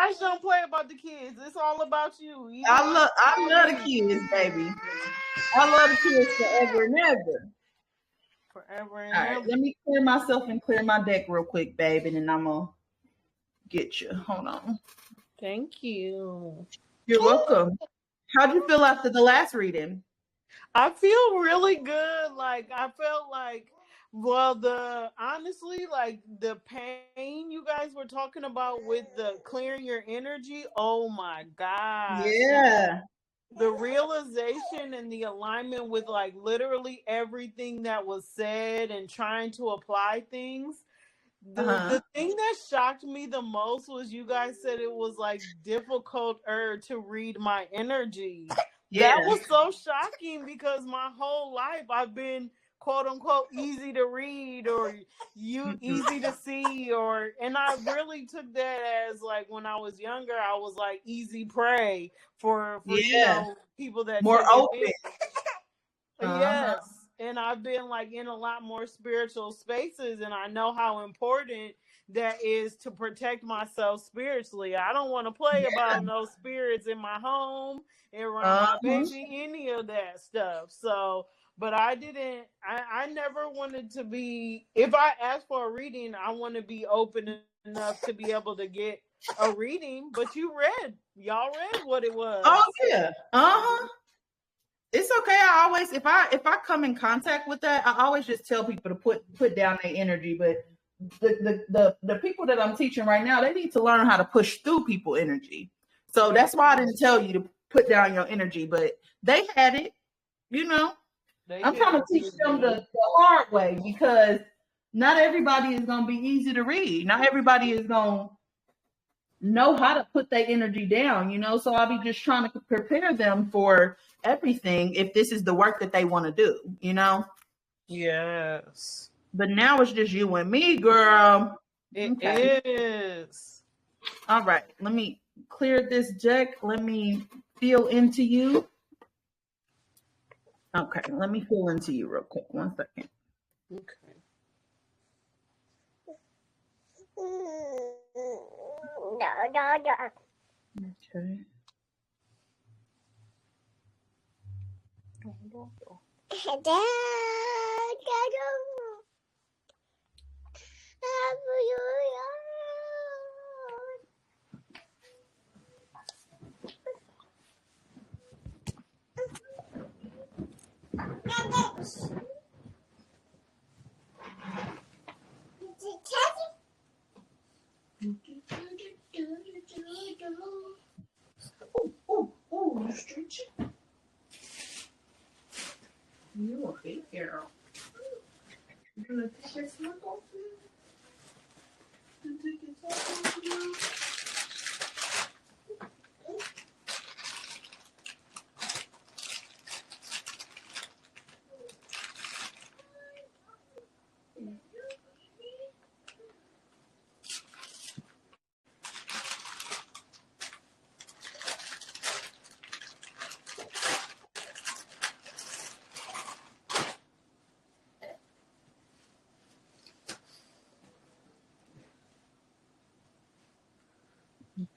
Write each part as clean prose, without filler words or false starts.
Tajj don't play about the kids. It's all about you. I love the kids, baby. I love the kids forever and ever. Forever All and right, ever. let me clear myself and clear my deck real quick, babe, and then I'm gonna get you. Hold on. Thank you. You're welcome. How'd you feel after the last reading? I feel really good. Like I felt like, well, honestly, like the pain you guys were talking about with the clearing your energy. Oh my gosh. And Yeah. the realization and the alignment with like literally everything that was said and trying to apply things. The thing that shocked me the most was you guys said it was like difficult to read my energy. That Yeah. was so shocking because my whole life I've been quote unquote easy to read or you easy to see and I really took that as like when I was younger I was like easy prey for Yeah. people that More took open. advantage. Uh-huh. Yes. And I've been like in a lot more spiritual spaces and I know how important that is to protect myself spiritually. I don't want to play about no spirits in my home, around my Uh-huh. baby, any of that stuff. So, but I never wanted to be, if I ask for a reading, I want to be open enough to be able to get a reading. But y'all read what it Oh was. yeah. Uh-huh. It's okay. I always if I come in contact with that, I always just tell people to put down their energy. But the people that I'm teaching right now, they need to learn how to push through people energy. So that's why I didn't tell you to put down your energy, but they had it, you know. They I'm trying to did. teach them the hard way because not everybody is gonna be easy to read. Not everybody is gonna know how to put their energy down, So I'll be just trying to prepare them for everything if this is the work that they want to do. Yes. But now it's just you and me, girl. It Okay. is. All right. Let me clear this deck. Let me feel into you. Okay. Let me feel into you real quick. 1 second. Okay. Okay. Oh, you're stretching. You're a big girl. You're gonna take your smock off now? Take your sock off now?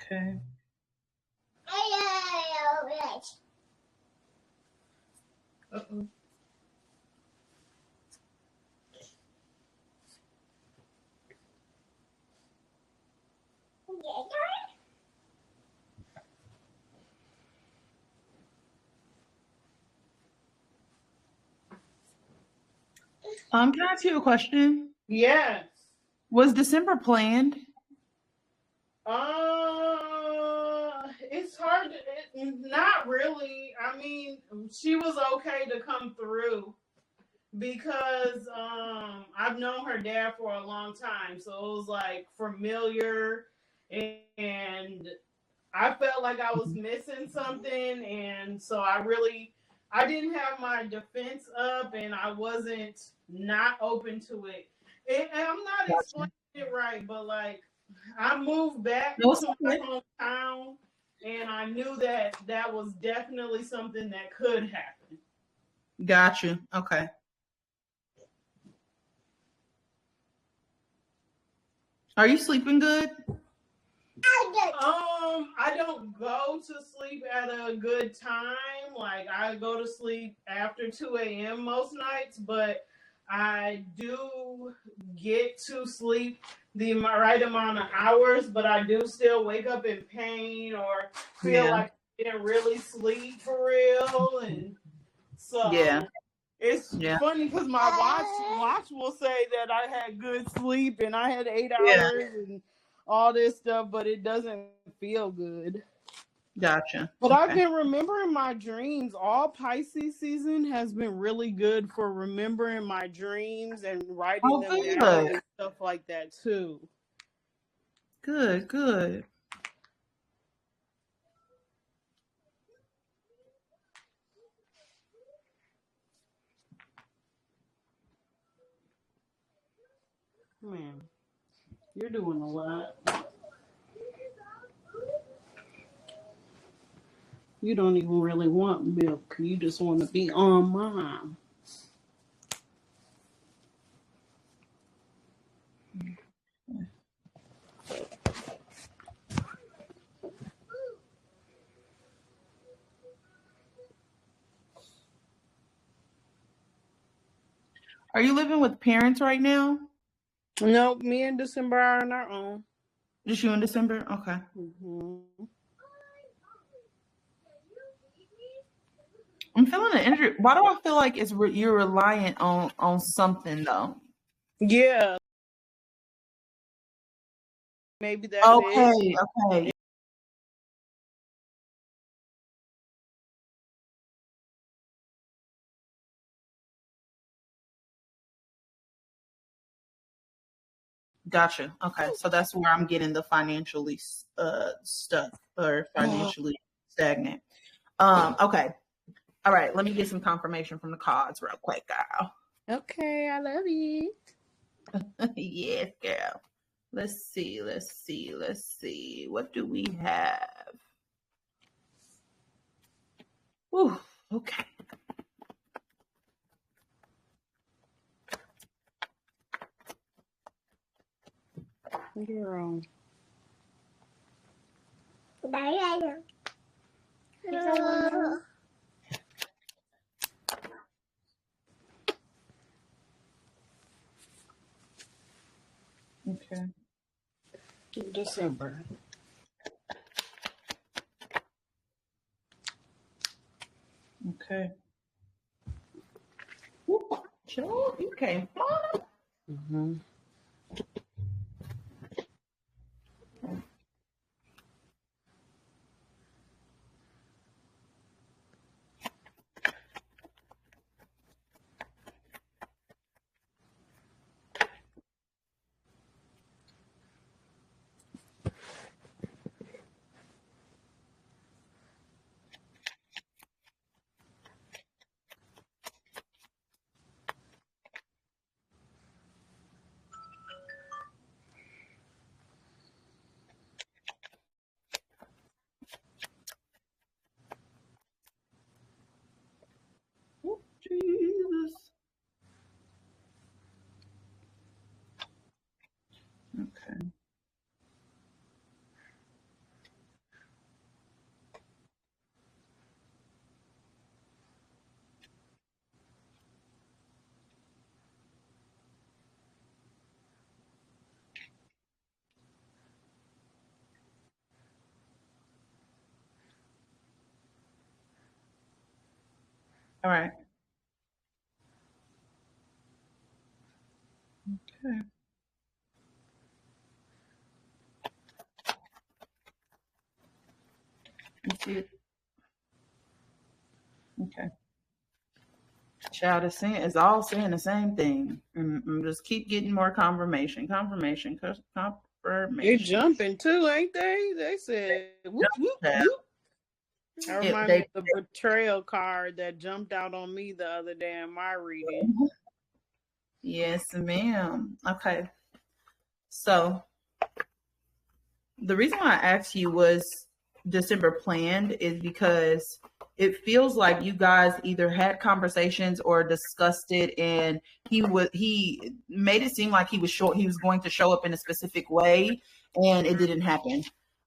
Okay. Uh-oh. Can I ask you a question? Yes. Was December planned? It's hard. Not really. I mean, she was okay to come through because I've known her dad for a long time, so it was like familiar, and I felt like I was missing something, and so I didn't have my defense up, and I wasn't not open to it. And I'm not Gotcha. explaining it right, but like I moved back No, it's to my okay. hometown, and I knew that that was definitely something that could happen. Got you. Okay. Are you sleeping good? I don't go to sleep at a good time. Like I go to sleep after 2 a.m. most nights, but I do get to sleep the right amount of hours, but I do still wake up in pain or feel like I didn't really sleep for real. And so it's funny because my watch will say that I had good sleep and I had 8 hours and all this stuff, but it doesn't feel good. Gotcha. But I've been remembering my dreams. All Pisces season has been really good for remembering my dreams and writing them down and stuff like that too. Good. Man, you're doing a lot. You don't even really want milk. You just want to be on mom. Are you living with parents right now? No, me and December are on our own. Just you in December? Okay. Mm-hmm. I'm feeling an injury. Why do I feel like you're reliant on something though? Yeah. Maybe that's it. Okay. Gotcha. Okay. So that's where I'm getting the financially stuck or financially stagnant. Okay. All right. Let me get some confirmation from the cards real quick, girl. Okay, I love you. Yes, girl. Let's see. What do we have? Ooh, okay. Girl. Okay. December. Okay. Ooh, Joe, you came flying. Mm-hmm. Oh, Jesus. Okay. All right. Okay. Let's see it. Okay. Child is all saying the same thing. And just keep getting more confirmation. They're jumping too, ain't they? They said whoop, whoop, whoop. I remind me of the betrayal card that jumped out on me the other day in my reading. Yes, ma'am. Okay. So the reason why I asked you was December planned is because it feels like you guys either had conversations or discussed it, and he made it seem like he was going to show up in a specific way, and it didn't happen.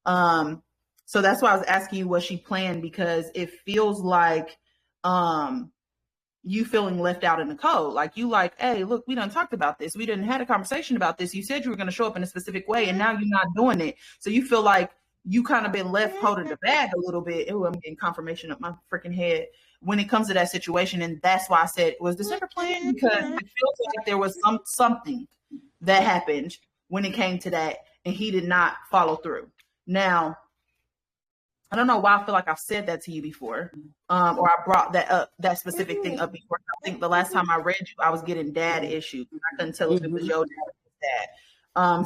So that's why I was asking you, was she planned? Because it feels like you feeling left out in the cold. Like you like, hey, look, we done talked about this. We didn't had a conversation about this. You said you were going to show up in a specific way, and now you're not doing it. So you feel like you kind of been left holding the bag a little bit. Oh, I'm getting confirmation up my freaking head when it comes to that situation. And that's why I said, was December planned? Because it feels like there was something that happened when it came to that, and he did not follow through. Now, I don't know why I feel like I've said that to you before, or I brought that specific thing up before. I think the last time I read you, I was getting dad issues. I couldn't tell if it was your dad or his dad.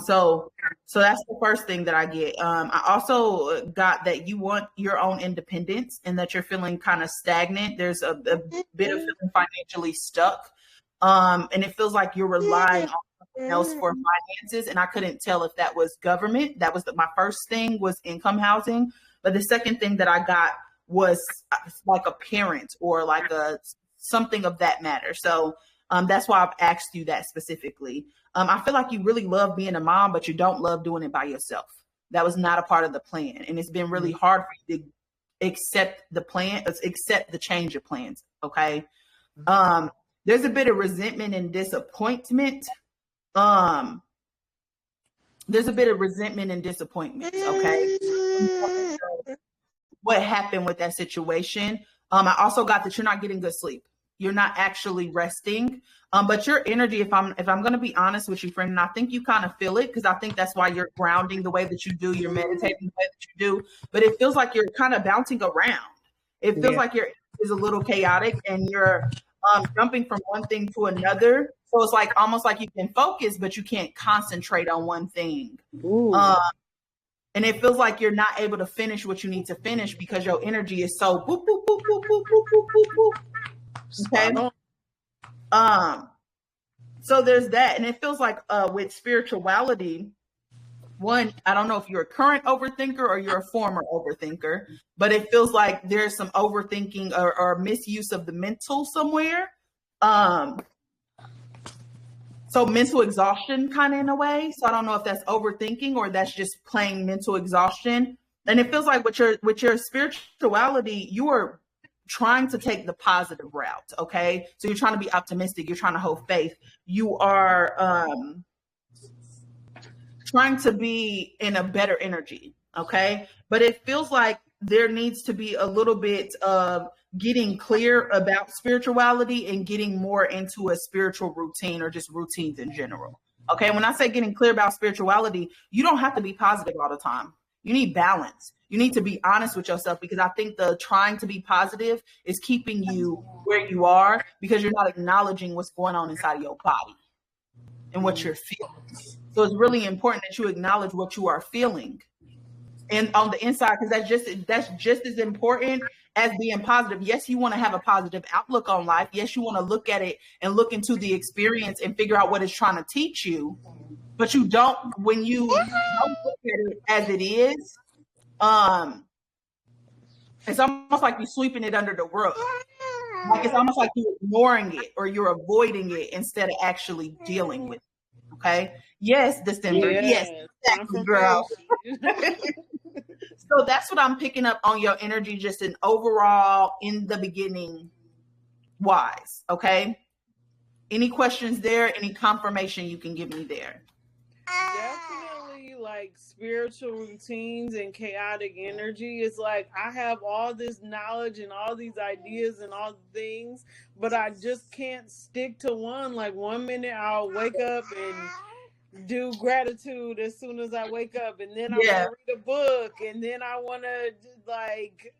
So that's the first thing that I get. I also got that you want your own independence and that you're feeling kind of stagnant. There's a bit of feeling financially stuck. And it feels like you're relying on something else for finances. And I couldn't tell if that was government. That was my first thing was income housing. But the second thing that I got was like a parent or like something of that matter. So that's why I've asked you that specifically. I feel like you really love being a mom, but you don't love doing it by yourself. That was not a part of the plan. And it's been really hard for you to accept the plan, accept the change of plans. Okay. There's a bit of resentment and disappointment. There's a bit of resentment and disappointment. Okay. What happened with that situation? I also got that you're not getting good sleep. You're not actually resting. But your energy, if I'm going to be honest with you, friend, and I think you kind of feel it because I think that's why you're grounding the way that you do, you're meditating the way that you do. But it feels like you're kind of bouncing around. It feels like your energy is a little chaotic and you're jumping from one thing to another. So it's like almost like you can focus, but you can't concentrate on one thing. And it feels like you're not able to finish what you need to finish because your energy is so boop, boop, boop, boop, boop, boop, boop, boop, boop. Okay. So there's that. And it feels like with spirituality, one, I don't know if you're a current overthinker or you're a former overthinker, but it feels like there's some overthinking or misuse of the mental somewhere. So mental exhaustion kind of in a way. So I don't know if that's overthinking or that's just plain mental exhaustion. And it feels like with your spirituality, you are trying to take the positive route. Okay. So you're trying to be optimistic. You're trying to hold faith. You are trying to be in a better energy. Okay. But it feels like there needs to be a little bit of getting clear about spirituality and getting more into a spiritual routine or just routines in general. Okay. When I say getting clear about spirituality, you don't have to be positive all the time. You need balance. You need to be honest with yourself because I think the trying to be positive is keeping you where you are because you're not acknowledging what's going on inside of your body and what you're feeling. So it's really important that you acknowledge what you are feeling and on the inside, because that's just as important as being positive. Yes, you want to have a positive outlook on life. Yes, you want to look at it and look into the experience and figure out what it's trying to teach you. But you don't, when you don't look at it as it is, it's almost like you're sweeping it under the rug. Like it's almost like you're ignoring it or you're avoiding it instead of actually dealing with it. Okay. Yes, December. Yes, exactly, girl. So that's what I'm picking up on your energy, just an overall in the beginning wise. Okay. Any questions there? Any confirmation you can give me there? Definitely, like spiritual routines and chaotic energy. It's like I have all this knowledge and all these ideas and all things, but I just can't stick to one. Like one minute I'll wake up and do gratitude as soon as I wake up, and then I want to read a book, and then I want to like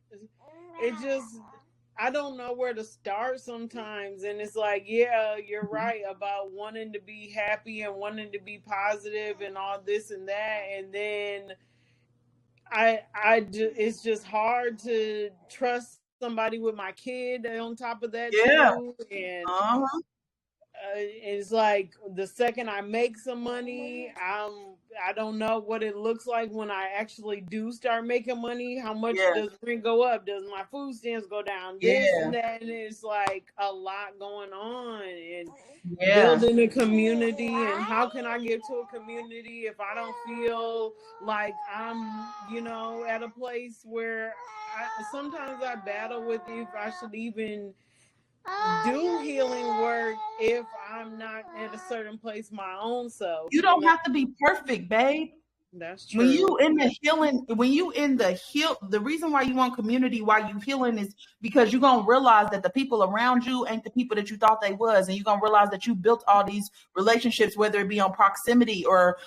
it just. I don't know where to start sometimes. And it's like, yeah, you're right about wanting to be happy and wanting to be positive and all this and that. And then it's just hard to trust somebody with my kid on top of that too. And it's like the second I make some money, I don't know what it looks like when I actually do start making money. How much Yeah, does rent go up? Does my food stamps go down? This yeah, and that, and it's like a lot going on, and yeah. building a community. And how can I get to a community if I don't feel like I'm, at a place where sometimes I battle with if I should even do healing work if I'm not at a certain place my own self. You don't have to be perfect, babe. That's When true. you in the healing, when you in the heal, the reason why you want community, why you healing is because you're gonna realize that the people around you ain't the people that you thought they was, and you're gonna realize that you built all these relationships, whether it be on proximity or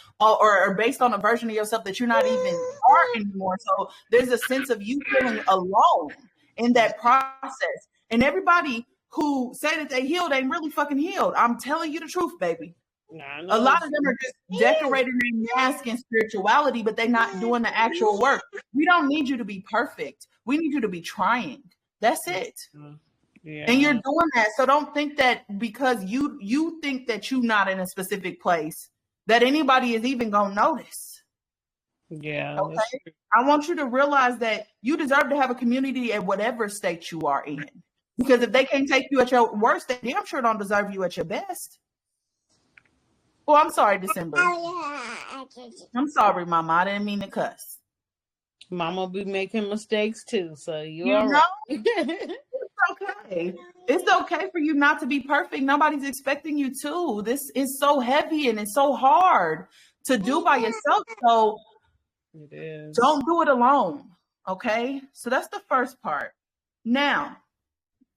based on a version of yourself that you're not even are anymore. So there's a sense of you feeling alone in that process, and everybody who say that they healed ain't really fucking healed. I'm telling you the truth, baby. I A know. lot of them are just decorating their mask and spirituality, but they're not doing the actual work. We don't need you to be perfect. We need you to be trying. That's it. Yeah. And you're doing that. So don't think that because you think that you're not in a specific place, that anybody is even gonna notice. Yeah. Okay. I want you to realize that you deserve to have a community at whatever state you are in. Because if they can't take you at your worst, they damn sure don't deserve you at your best. Oh, I'm sorry, December. I'm sorry, Mama. I didn't mean to cuss. Mama be making mistakes too, so You all know, right. it's okay. It's okay for you not to be perfect. Nobody's expecting you to. This is so heavy and it's so hard to do by yourself. So It is. don't do it alone. Okay. So that's the first part. Now,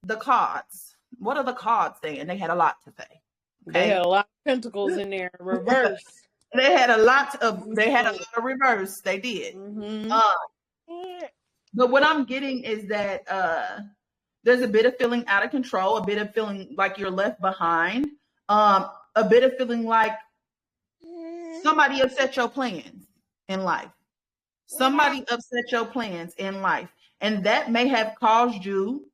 the cards. What are the cards saying? They had a lot to say. Okay? They had a lot of pentacles in there, reverse. They had a lot of reverse. They did. Mm-hmm. But what I'm getting is that there's a bit of feeling out of control, a bit of feeling like you're left behind, a bit of feeling like somebody upset your plans in life. Somebody upset your plans in life. And that may have caused you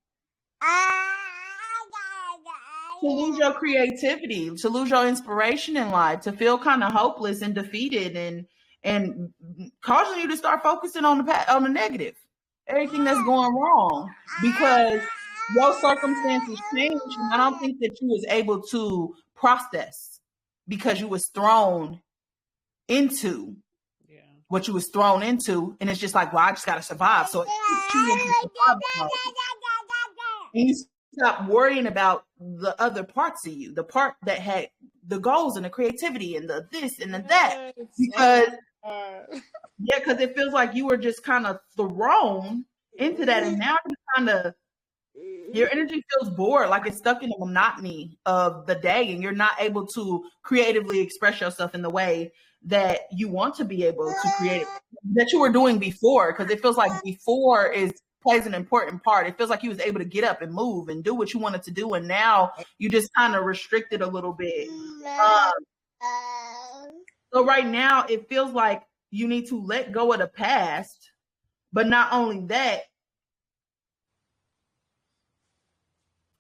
to lose your creativity, to lose your inspiration in life, to feel kind of hopeless and defeated, and causing you to start focusing on the negative, everything that's going wrong, because your circumstances changed. And I don't think that you was able to process because you was thrown into what you was thrown into, and it's just like, well, I just got to survive. So it puts you into survival mode. And you stop worrying about the other parts of you, the part that had the goals and the creativity and the this and the that, because because it feels like you were just kind of thrown into that, and now you kind of, your energy feels bored, like it's stuck in the monotony of the day, and you're not able to creatively express yourself in the way that you want to be able to create, that you were doing before, because it feels like before plays an important part. It feels like you was able to get up and move and do what you wanted to do, and now you just kind of restricted a little bit. So right now it feels like you need to let go of the past, but not only that,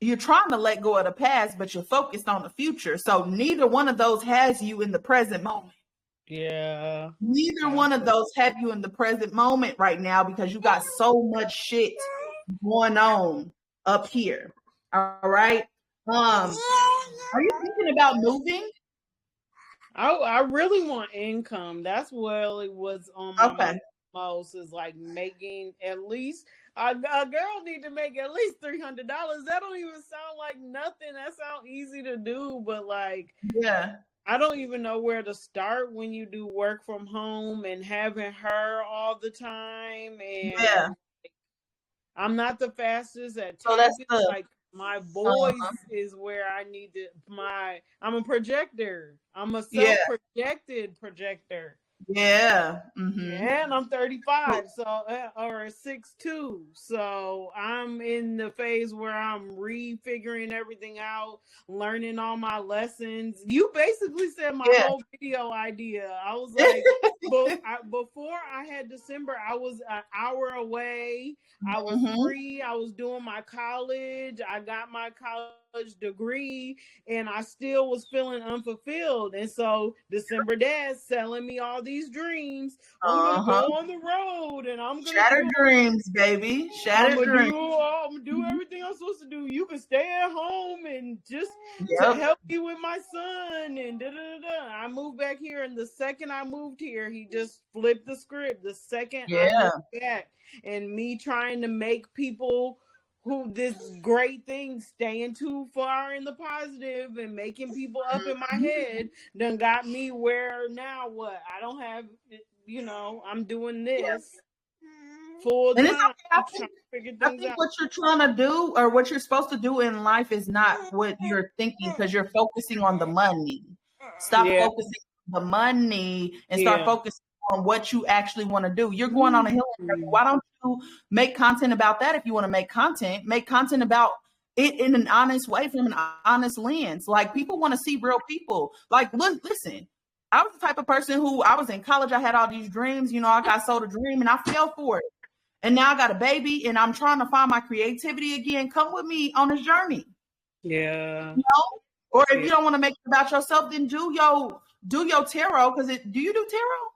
you're trying to let go of the past, but you're focused on the future. So neither one of those has you in the present moment. Yeah. Neither one of those have you in the present moment right now, because you got so much shit going on up here. All right. Are you thinking about moving? I really want income. That's what it was on my mind most, is like making at least a girl need to make at least $300. That don't even sound like nothing. That sounds easy to do, but like, yeah, I don't even know where to start when you do work from home and having her all the time. And I'm not the fastest at typing. Like, my voice is where I need to. I'm a projector. I'm a self-projected projector. Yeah. Mm-hmm. And I'm 35, so or 6'2". So I'm in the phase where I'm refiguring everything out, learning all my lessons. You basically said my whole video idea. I was like, before I had December, I was an hour away. I was free. I was doing my college. I got my college degree, and I still was feeling unfulfilled. And so December Dad's selling me all these dreams. I'm gonna Uh-huh. go on the road, and I'm gonna Shattered dreams, baby. Shattered dreams. I'm gonna do everything I'm supposed to do. You can stay at home and just to Yep. help me with my son and da da da. I moved back here, and the second I moved here, he just flipped the script. The second I Yeah. moved back, and me trying to make people who this great thing staying too far in the positive and making people up in my head done got me where now what? I don't have, I'm doing this full And it's time. okay. I'm trying to figure I things think out. what you're trying to do or what you're supposed to do in life is not what you're thinking because you're focusing on the money. Stop Yeah. focusing on the money and start Yeah. focusing on what you actually want to do. You're going on a healing journey. Why don't you make content about that if you want to make content? Make content about it in an honest way from an honest lens. Like people want to see real people. Like, listen, I was the type of person who I was in college. I had all these dreams. I got sold a dream and I fell for it. And now I got a baby and I'm trying to find my creativity again. Come with me on this journey. Yeah. Or if you don't want to make it about yourself, then do your tarot. Do you do tarot?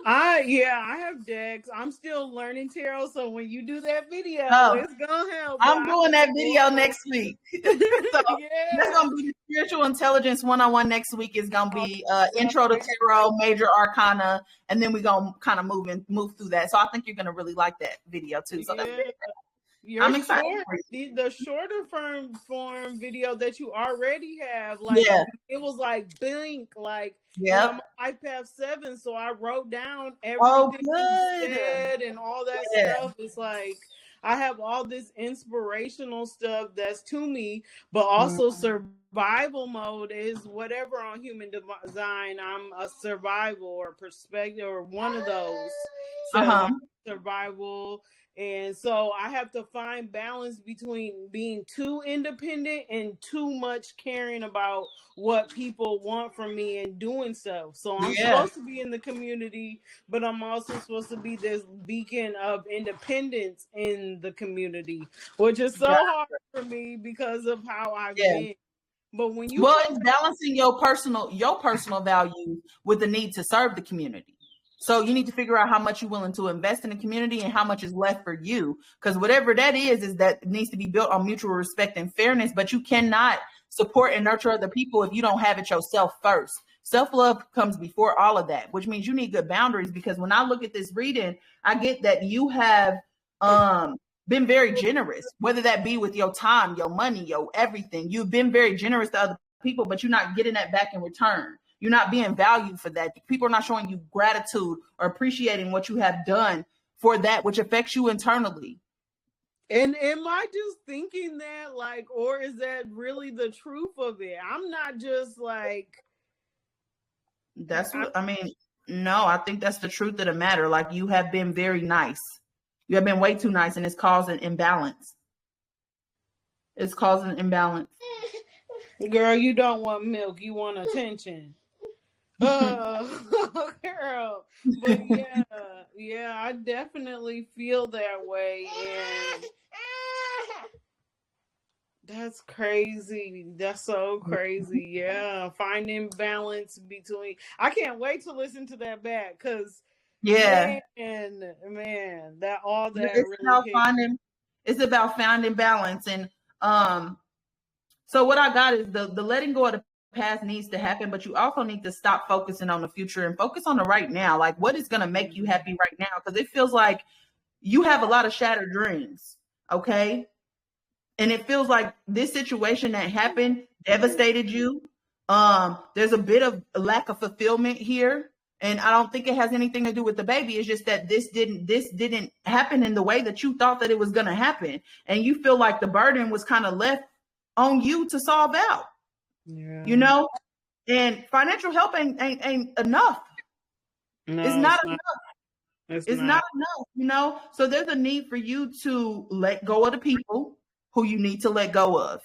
I have decks. I'm still learning tarot, so when you do that video, it's gonna help. I'm doing that video next week. So that's gonna be the spiritual intelligence 101 next week. Is gonna be intro to tarot, major arcana, and then we're gonna kind of move through that. So I think you're gonna really like that video too. So that's I'm excited for you. The shorter form video that you already have, it was like Blink, I'm iPad 7, so I wrote down everything you said and all that stuff. It's like I have all this inspirational stuff that's to me, but also survival mode is whatever on human design. I'm a survival or perspective or one of those. So survival. And so I have to find balance between being too independent and too much caring about what people want from me and doing stuff. So I'm supposed to be in the community, but I'm also supposed to be this beacon of independence in the community, which is so hard for me because of how I've been. But when you it's balancing your personal value with the need to serve the community. So you need to figure out how much you're willing to invest in the community and how much is left for you. Because whatever that is that it needs to be built on mutual respect and fairness. But you cannot support and nurture other people if you don't have it yourself first. Self-love comes before all of that, which means you need good boundaries. Because when I look at this reading, I get that you have been very generous, whether that be with your time, your money, your everything. You've been very generous to other people, but you're not getting that back in return. You're not being valued for that. People are not showing you gratitude or appreciating what you have done for that, which affects you internally. And am I just thinking that, or is that really the truth of it? I'm not just that's what I mean. No, I think that's the truth of the matter. Like, you have been very nice. You have been way too nice, and it's causing imbalance. It's causing imbalance. Girl, you don't want milk. You want attention. Girl. But I definitely feel that way. And that's crazy. That's so crazy. Yeah. Finding balance between. I can't wait to listen to that back because man, that all that it's about finding balance. And so what I got is the letting go of the past needs to happen, but you also need to stop focusing on the future and focus on the right now. Like, what is going to make you happy right now? Because it feels like you have a lot of shattered dreams. Okay. And it feels like this situation that happened devastated you. There's a bit of a lack of fulfillment here. And I don't think it has anything to do with the baby. It's just that this didn't happen in the way that you thought that it was going to happen. And you feel like the burden was kind of left on you to solve out. Yeah. And financial help ain't enough. No, it's not enough. It's not enough, So there's a need for you to let go of the people who you need to let go of.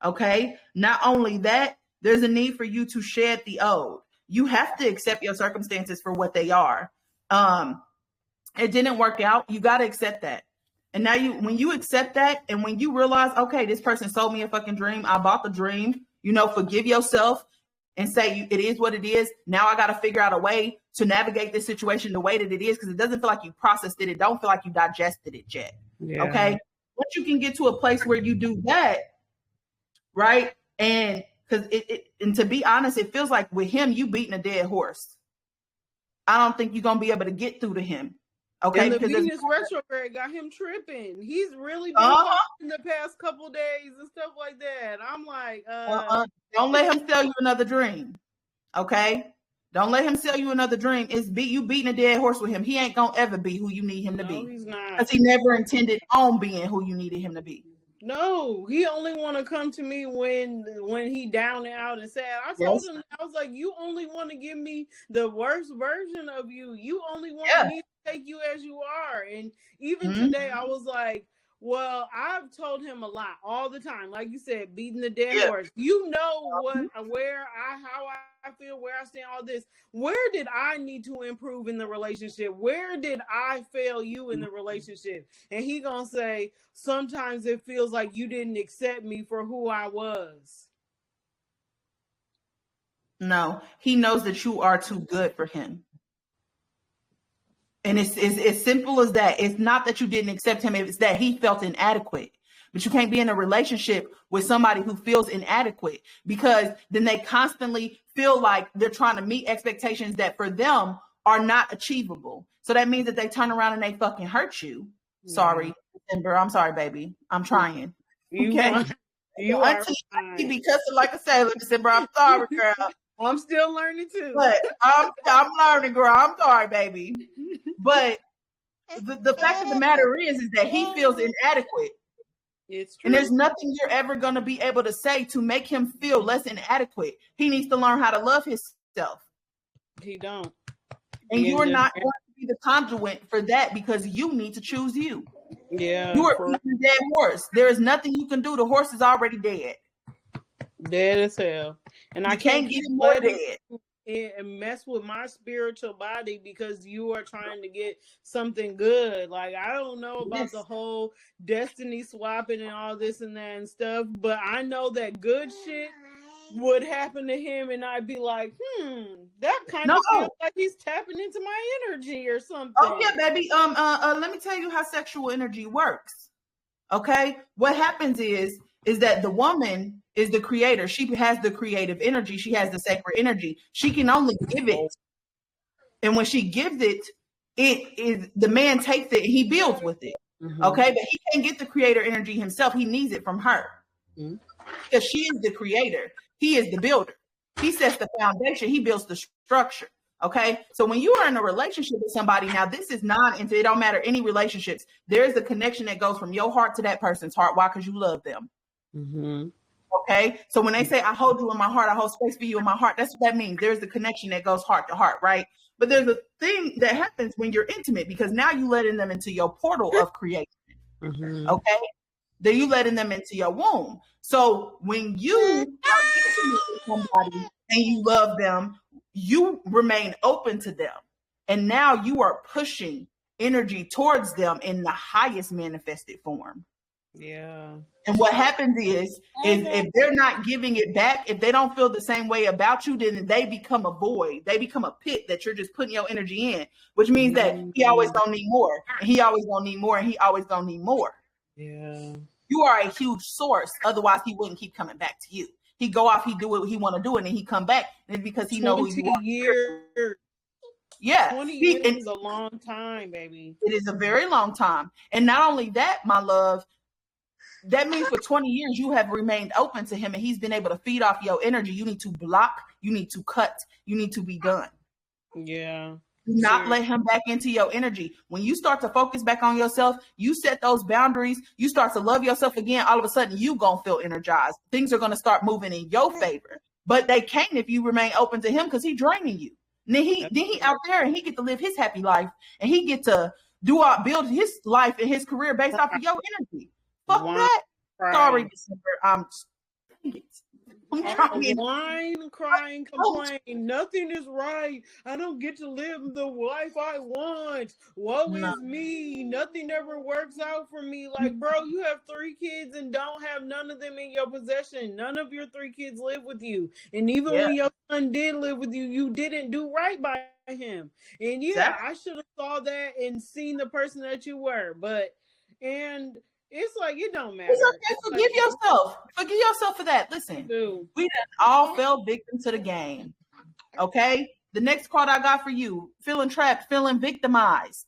Okay. Not only that, there's a need for you to shed the old. You have to accept your circumstances for what they are. It didn't work out. You got to accept that. And now when you accept that, and when you realize, okay, this person sold me a fucking dream, I bought the dream, forgive yourself and say it is what it is. Now I got to figure out a way to navigate this situation the way that it is, because it doesn't feel like you processed it. It don't feel like you digested it yet. Yeah. Okay. Once you can get to a place where you do that, right? And because and to be honest, it feels like with him, you beating a dead horse. I don't think you're going to be able to get through to him. Okay. And the Venus retrograde got him tripping. He's really been talking in the past couple days and stuff like that. I'm like, don't let him sell you another dream. Okay. Don't let him sell you another dream. You beating a dead horse with him. He ain't going to ever be who you need him to be. No, he's not. Because he never intended on being who you needed him to be. No, he only want to come to me when he down and out and sad. I told him, I was like, you only want to give me the worst version of you. You only want me to take you as you are. And even today, I was like, well, I've told him a lot all the time. Like you said, beating the dead horse. You know how I feel, where I stand, all this. Where did I need to improve in the relationship? Where did I fail you in the relationship? And he gonna say, sometimes it feels like you didn't accept me for who I was. No, he knows that you are too good for him. And it's as simple as that. It's not that you didn't accept him. It's that he felt inadequate. But you can't be in a relationship with somebody who feels inadequate, because then they constantly feel like they're trying to meet expectations that for them are not achievable. So that means that they turn around and they fucking hurt you. Sorry, December. I'm sorry, baby. I'm trying. You are because, like I said, December, I'm sorry, girl. I'm still learning too. But I'm learning, girl. I'm sorry, baby. But the fact of the matter is that he feels inadequate. It's true. And there's nothing you're ever going to be able to say to make him feel less inadequate. He needs to learn how to love himself. He don't. And you are not going to be the conduit for that, because you need to choose you. Yeah. You are a dead horse. There is nothing you can do. The horse is already dead. Dead as hell. And I can't get more dead and mess with my spiritual body because you are trying to get something good. Like, I don't know about the whole destiny swapping and all this and that and stuff, but I know that good shit would happen to him, and I'd be like, that kind of feels like he's tapping into my energy or something. Oh yeah, baby. Let me tell you how sexual energy works. Okay, what happens is that the woman is the creator. She has the creative energy. She has the sacred energy. She can only give it. And when she gives it, it is the man takes it and he builds with it. Okay. But he can't get the creator energy himself. He needs it from her. Because she is the creator. He is the builder. He sets the foundation. He builds the structure. Okay. So when you are in a relationship with somebody, now this is it don't matter any relationships. There is a connection that goes from your heart to that person's heart. Why? Because you love them. Okay. So when they say, I hold you in my heart, I hold space for you in my heart, that's what that means. There's a connection that goes heart to heart, right? But there's a thing that happens when you're intimate, because now you letting them into your portal of creation. Okay. Then you letting them into your womb. So when you are intimate with somebody and you love them, you remain open to them. And now you are pushing energy towards them in the highest manifested form. Yeah. And what happens is if they're not giving it back, if they don't feel the same way about you, then they become a void. They become a pit that you're just putting your energy in, which means that he always gonna need more, and he always gonna need more, and he always gonna need more. Yeah. You are a huge source. Otherwise, he wouldn't keep coming back to you. He go off, he do what he want to do, and then he come back, and it's because he knows who you are. Years. Yeah. 20 years is a long time, baby. It is a very long time. And not only that, my love, that means for 20 years, you have remained open to him, and he's been able to feed off your energy. You need to block. You need to cut. You need to be done. Yeah. Do not let him back into your energy. When you start to focus back on yourself, you set those boundaries, you start to love yourself again, all of a sudden you going to feel energized. Things are going to start moving in your favor. But they can't if you remain open to him, because he's draining you. And then he out there and he get to live his happy life, and he get to build his life and his career based off of your energy. Fuck that. Right. Sorry, December. Whine, crying, complain. Nothing is right. I don't get to live the life I want. Woe is me. Nothing ever works out for me. Like, bro, you have 3 kids and don't have none of them in your possession. None of your 3 kids live with you. And even when your son did live with you, you didn't do right by him. And I should have saw that and seen the person that you were. And it's like, it don't matter. It's okay. Forgive yourself. Forgive yourself for that. Listen, we done all fell victim to the game. Okay? The next card I got for you, feeling trapped, feeling victimized.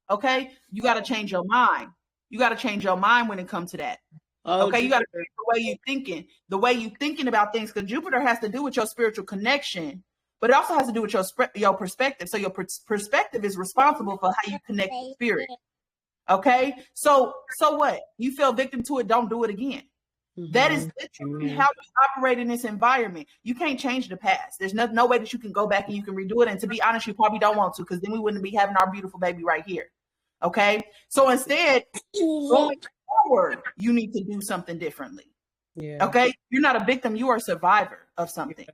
Okay? You got to change your mind. You got to change your mind when it comes to that. Okay? You got to change the way you're thinking. The way you're thinking about things. Because Jupiter has to do with your spiritual connection. But it also has to do with your perspective. So your perspective is responsible for how you connect with spirit. Okay, so what? You fell victim to it, don't do it again. That is literally how you operate in this environment. You can't change the past. There's no way that you can go back and you can redo it. And to be honest, you probably don't want to, because then we wouldn't be having our beautiful baby right here. Okay, so instead, going forward, you need to do something differently. Okay, you're not a victim, you are a survivor of something.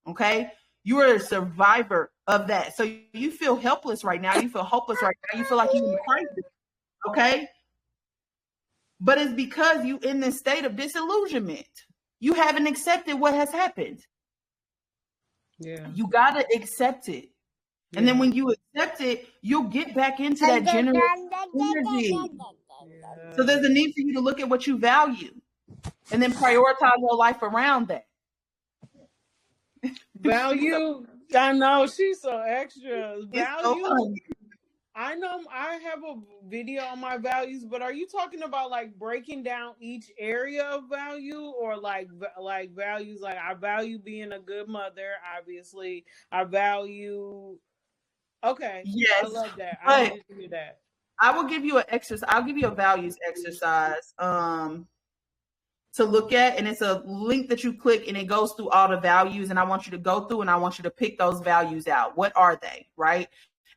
Okay, you are a survivor of that. So you feel helpless right now. You feel hopeless right now. You feel like you're in a crisis. Okay, but it's because you in this state of disillusionment. You haven't accepted what has happened. You gotta accept it, and then when you accept it, you'll get back into that generous energy. So there's a need for you to look at what you value, and then prioritize your life around that. Value. I know she's so extra. Value. I know I have a video on my values, but are you talking about like breaking down each area of value, or like values? Like, I value being a good mother, obviously. I value. Okay. Yes. I love that. I need to do that. I will give you an exercise. I'll give you a values exercise to look at, and it's a link that you click and it goes through all the values, and I want you to go through and I want you to pick those values out. What are they, right?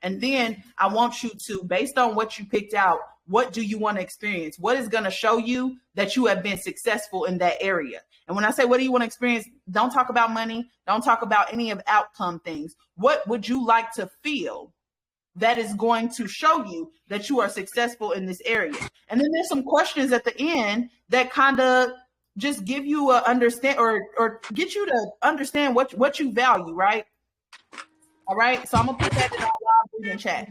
And then I want you to, based on what you picked out, what do you want to experience? What is going to show you that you have been successful in that area? And when I say, what do you want to experience? Don't talk about money. Don't talk about any of outcome things. What would you like to feel that is going to show you that you are successful in this area? And then there's some questions at the end that kind of just give you a understand or get you to understand what you value, right? All right, so I'm gonna put that in our live reading chat.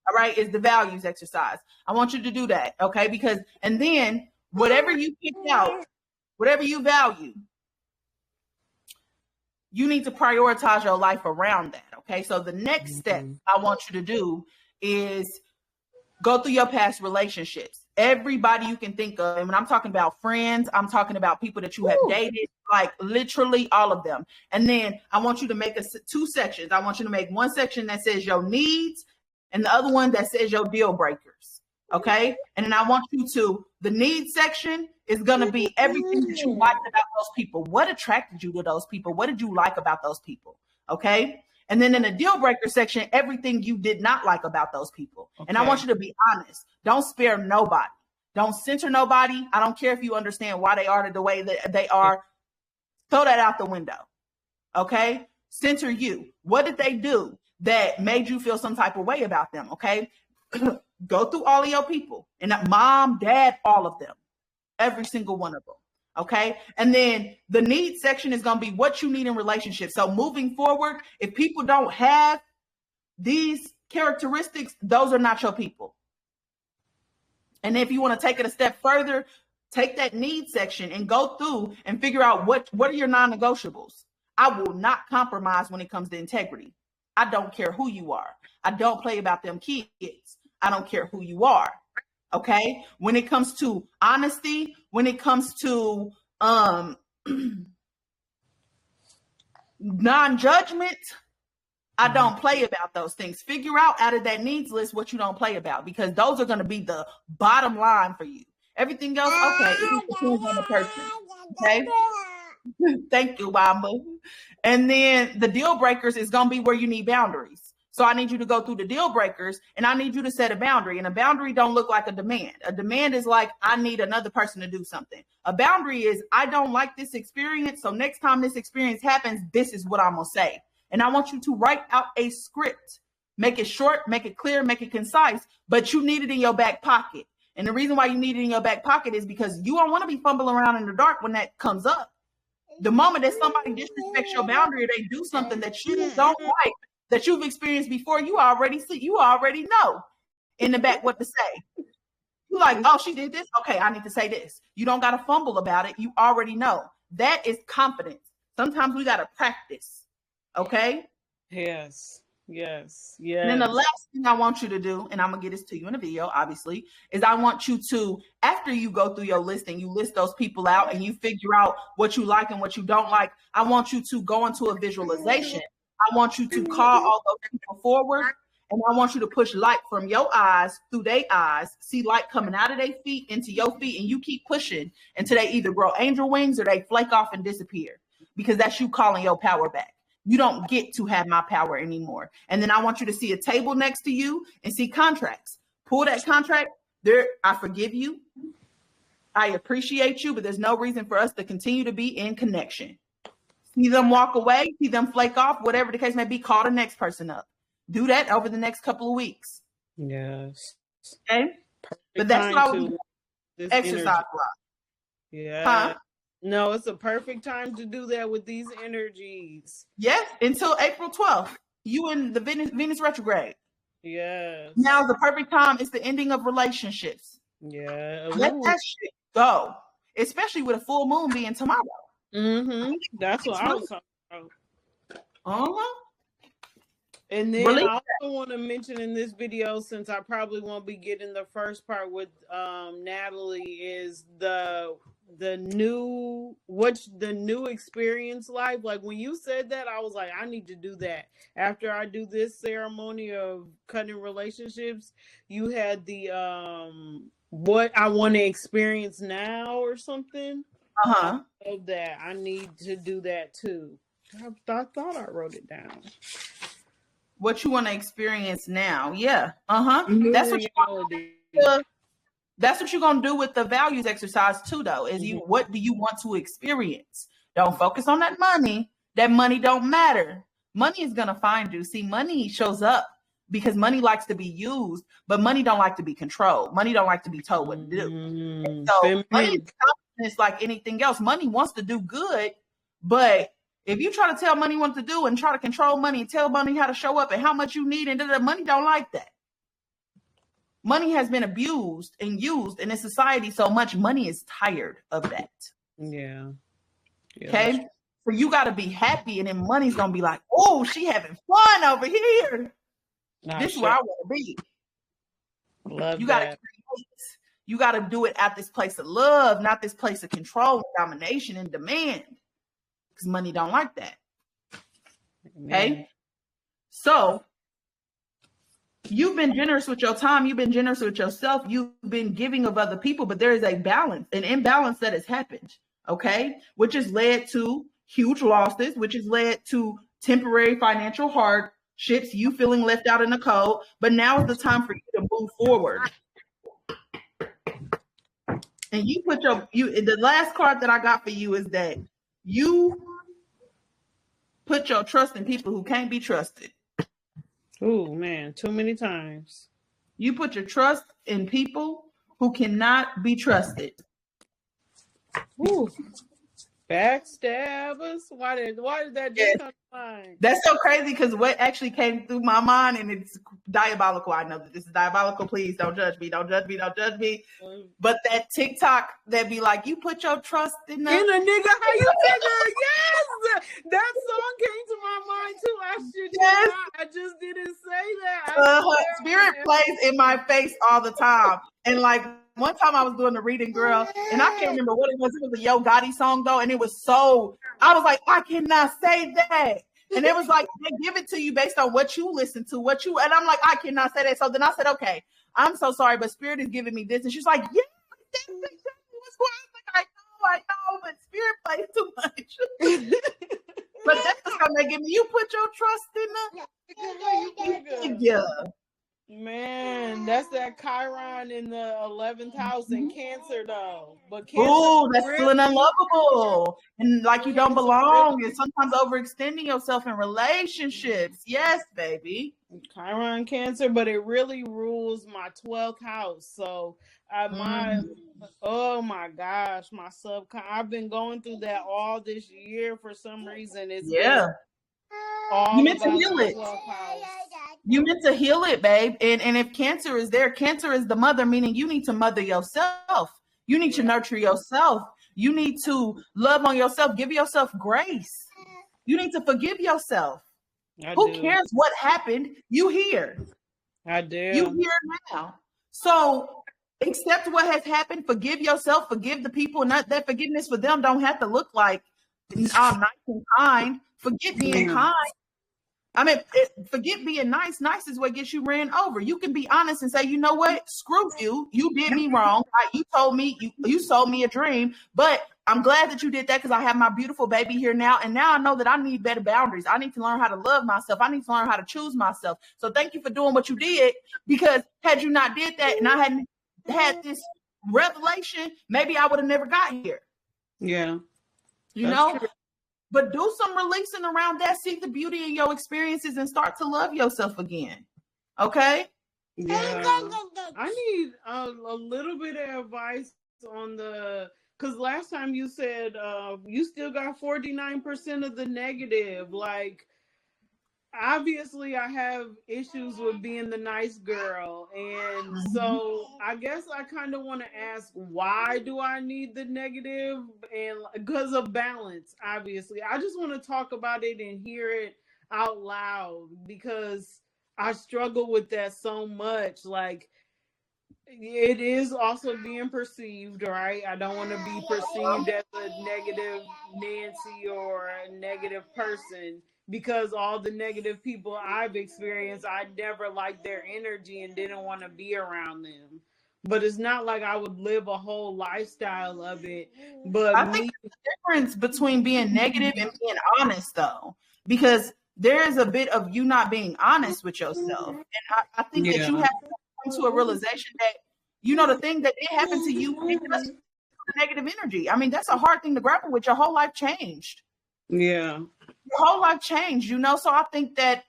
All right, is the values exercise. I want you to do that, okay? Because, and then whatever you pick out, whatever you value, you need to prioritize your life around that, okay? So the next step I want you to do is go through your past relationships. Everybody you can think of. And when I'm talking about friends, I'm talking about people that you have dated, like literally all of them. And then I want you to make 2 sections. I want you to make one section that says your needs and the other one that says your deal breakers. Okay. And then I want you to, the needs section is going to be everything that you liked about those people. What attracted you to those people? What did you like about those people? Okay. And then in the deal breaker section, everything you did not like about those people. Okay. And I want you to be honest. Don't spare nobody. Don't censor nobody. I don't care if you understand why they are the way that they are. Throw that out the window. Okay? Censor you. What did they do that made you feel some type of way about them? Okay? Go through all of your people. And mom, dad, all of them. Every single one of them. Okay. And then the needs section is going to be what you need in relationships. So moving forward, if people don't have these characteristics, those are not your people. And if you want to take it a step further, take that needs section and go through and figure out what are your non-negotiables. I will not compromise when it comes to integrity. I don't care who you are. I don't play about them kids. I don't care who you are. Okay. When it comes to honesty, when it comes to non-judgment, I don't play about those things. Figure out of that needs list what you don't play about, because those are going to be the bottom line for you. Everything else, okay, it depends on the person. Okay. Thank you, Wamba. And then the deal breakers is going to be where you need boundaries. So I need you to go through the deal breakers, and I need you to set a boundary. And a boundary don't look like a demand. A demand is like, I need another person to do something. A boundary is, I don't like this experience. So next time this experience happens, this is what I'm going to say. And I want you to write out a script. Make it short, make it clear, make it concise, but you need it in your back pocket. And the reason why you need it in your back pocket is because you don't want to be fumbling around in the dark when that comes up. The moment that somebody disrespects your boundary, or they do something that you don't like, that you've experienced before, you already know in the back what to say. You're like, oh, she did this. Okay, I need to say this. You don't got to fumble about it. You already know. That is confidence. Sometimes we got to practice. Okay? Yes. Yes. And then the last thing I want you to do, and I'm going to get this to you in a video, obviously, is I want you to, after you go through your list and you list those people out and you figure out what you like and what you don't like, I want you to go into a visualization. I want you to call all those people forward, and I want you to push light from your eyes through their eyes, see light coming out of their feet into your feet, and you keep pushing until they either grow angel wings or they flake off and disappear, because that's you calling your power back. You don't get to have my power anymore. And then I want you to see a table next to you and see contracts. Pull that contract. There, I forgive you. I appreciate you, but there's no reason for us to continue to be in connection. See them walk away, see them flake off, whatever the case may be, call the next person up. Do that over the next couple of weeks. Yes. Okay? Perfect. But that's what I would do exercise-wise. Yeah. Huh? No, it's a perfect time to do that with these energies. Yes, until April 12th. You in the Venus retrograde. Yes. Now is the perfect time. It's the ending of relationships. Yeah. Let that shit go. Especially with a full moon being tomorrow. Mm-hmm. That's what I was talking about. Uh-huh. And then I also want to mention in this video, since I probably won't be getting the first part with Natalie, is the new experience life. Like when you said that, I was like, I need to do that. After I do this ceremony of cutting relationships, you had the what I want to experience now or something. Uh-huh. Of that. I need to do that too. I thought I wrote it down. What you want to experience now. Yeah. Uh-huh. That's what you're going to do with the values exercise too, though, is what do you want to experience? Don't focus on that money. That money don't matter. Money is going to find you. See, money shows up because money likes to be used, but money don't like to be controlled. Money don't like to be told what to do. So money is like anything else. Money wants to do good, but if you try to tell money what to do and try to control money and tell money how to show up and how much you need, and money don't like that. Money has been abused and used in this society so much. Money is tired of that. Yeah. Okay. So you got to be happy, and then money's going to be like, oh, she having fun over here. This is where I want to be. You got to create. You got to do it at this place of love, not this place of control and domination and demand. Because money don't like that. Okay. So you've been generous with your time. You've been generous with yourself. You've been giving of other people, but there is a balance, an imbalance that has happened. Okay. Which has led to huge losses, which has led to temporary financial hardships, you feeling left out in the cold. But now is the time for you to move forward. And you put the last card that I got for you is that you put your trust in people who can't be trusted. Oh, man, too many times. You put your trust in people who cannot be trusted. Ooh. Backstabbers? Why did that just come to mind? That's so crazy because what actually came through my mind, and it's diabolical. I know that this is diabolical. Please don't judge me. Don't judge me. Don't judge me. But that TikTok that be like, you put your trust in a nigga. How you figure? Yes, that song came to my mind too. I just didn't say that. Spirit plays in my face all the time, and like. One time I was doing the reading, girl, and I can't remember what it was. It was a Yo Gotti song, though, and it was I was like, I cannot say that. And it was like, they give it to you based on what you listen to, and I'm like, I cannot say that. So then I said, okay, I'm so sorry, but Spirit is giving me this. And she's like, yeah, that's exactly what's going on. I was like, I know, but Spirit plays too much. But that's just going to begging me. You put your trust in the. Man, that's that Chiron in the 11th house in Cancer, though. But Cancer, oh, that's feeling unlovable and like you don't belong, and sometimes overextending yourself in relationships. Yes, baby. Chiron Cancer, but it really rules my 12th house. So oh my gosh, my I've been going through that all this year for some reason. It's been all you meant to about heal the it. 12th house. You meant to heal it, babe. And if Cancer is there, Cancer is the mother, meaning you need to mother yourself. You need to nurture yourself. You need to love on yourself. Give yourself grace. You need to forgive yourself. Who cares what happened? You here. I do. You here now. So accept what has happened. Forgive yourself. Forgive the people. Not that forgiveness for them don't have to look like nice and kind. Forget being kind. I mean, forget being nice. Nice is what gets you ran over. You can be honest and say, you know what? Screw you. You did me wrong. You told me, you sold me a dream, but I'm glad that you did that because I have my beautiful baby here now. And now I know that I need better boundaries. I need to learn how to love myself. I need to learn how to choose myself. So thank you for doing what you did, because had you not did that and I hadn't had this revelation, maybe I would have never got here. Yeah. You know? True. But do some releasing around that. See the beauty in your experiences and start to love yourself again. Okay? Yeah. I need a little bit of advice on because last time you said you still got 49% of the negative. Like, obviously I have issues with being the nice girl, and so I guess I kind of want to ask, why do I need the negative? And because of balance, obviously I just want to talk about it and hear it out loud, because I struggle with that so much. Like, it is also being perceived, right? I don't want to be perceived as a negative Nancy or a negative person, because all the negative people I've experienced, I never liked their energy and didn't want to be around them. But it's not like I would live a whole lifestyle of it. But I think there's a difference between being negative and being honest, though, because there is a bit of you not being honest with yourself. And I think that you have to come to a realization that, you know, the thing that did happen to you, it just negative energy. I mean, that's a hard thing to grapple with. Your whole life changed. Yeah. Your whole life changed, you know? So I think that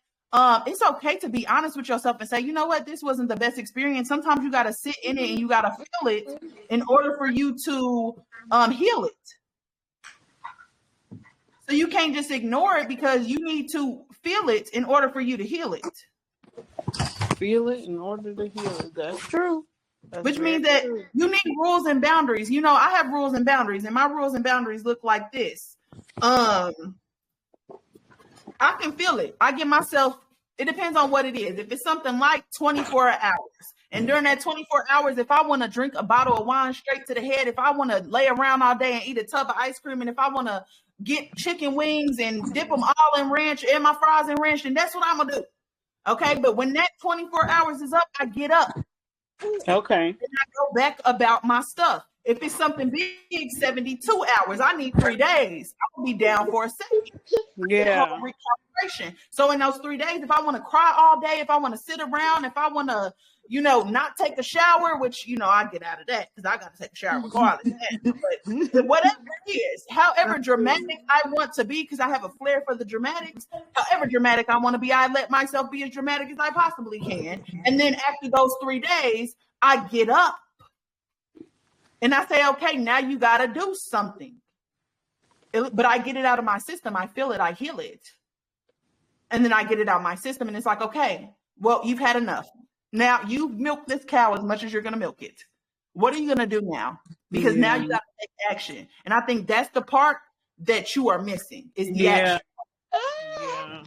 it's okay to be honest with yourself and say, you know what, this wasn't the best experience. Sometimes you got to sit in it and you got to feel it in order for you to heal it. So you can't just ignore it, because you need to feel it in order for you to heal it. Feel it in order to heal it. That's true. Which means that you need rules and boundaries. You know, I have rules and boundaries, and my rules and boundaries look like this. I can feel it. I give myself, it depends on what it is. If it's something like 24 hours, and during that 24 hours, if I want to drink a bottle of wine straight to the head, if I want to lay around all day and eat a tub of ice cream, and if I want to get chicken wings and dip them all in ranch and my fries in ranch, then that's what I'm going to do. Okay. But when that 24 hours is up, I get up. Okay. And I go back about my stuff. If it's something big, 72 hours, I need 3 days. I will be down for a second. Yeah. Recalibration. So in those 3 days, if I want to cry all day, if I want to sit around, if I want to, you know, not take a shower, which, you know, I get out of that because I got to take a shower regardless. But whatever it is, however dramatic I want to be, because I have a flair for the dramatics, however dramatic I want to be, I let myself be as dramatic as I possibly can. And then after those 3 days, I get up and I say, okay, now you got to do something. But I get it out of my system. I feel it. I heal it. And then I get it out of my system. And it's like, okay, well, you've had enough. Now you've milked this cow as much as you're going to milk it. What are you going to do now? Because now you got to take action. And I think that's the part that you are missing, is the action. Yeah.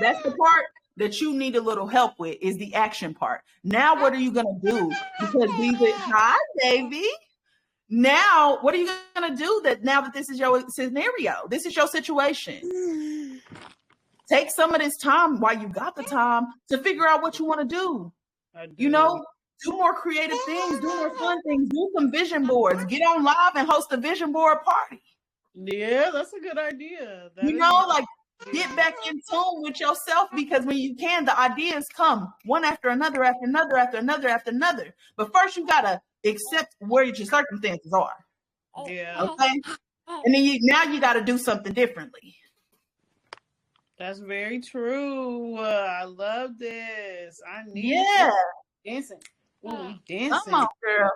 That's the part that you need a little help with, is the action part. Now, what are you going to do? Because hi, baby. Now, what are you going to do now that this is your scenario? This is your situation. Take some of this time while you got the time to figure out what you want to do. You know, do more creative things, do more fun things, do some vision boards, get on live and host a vision board party. Yeah, that's a good idea. You know, like Get back in tune with yourself, because when you can, the ideas come one after another, after another, after another, after another. But first, you gotta accept where your circumstances are. Yeah. Okay, and then now you got to do something differently. That's very true. I love this. I need dancing. Ooh, we dancing. Come on, girl.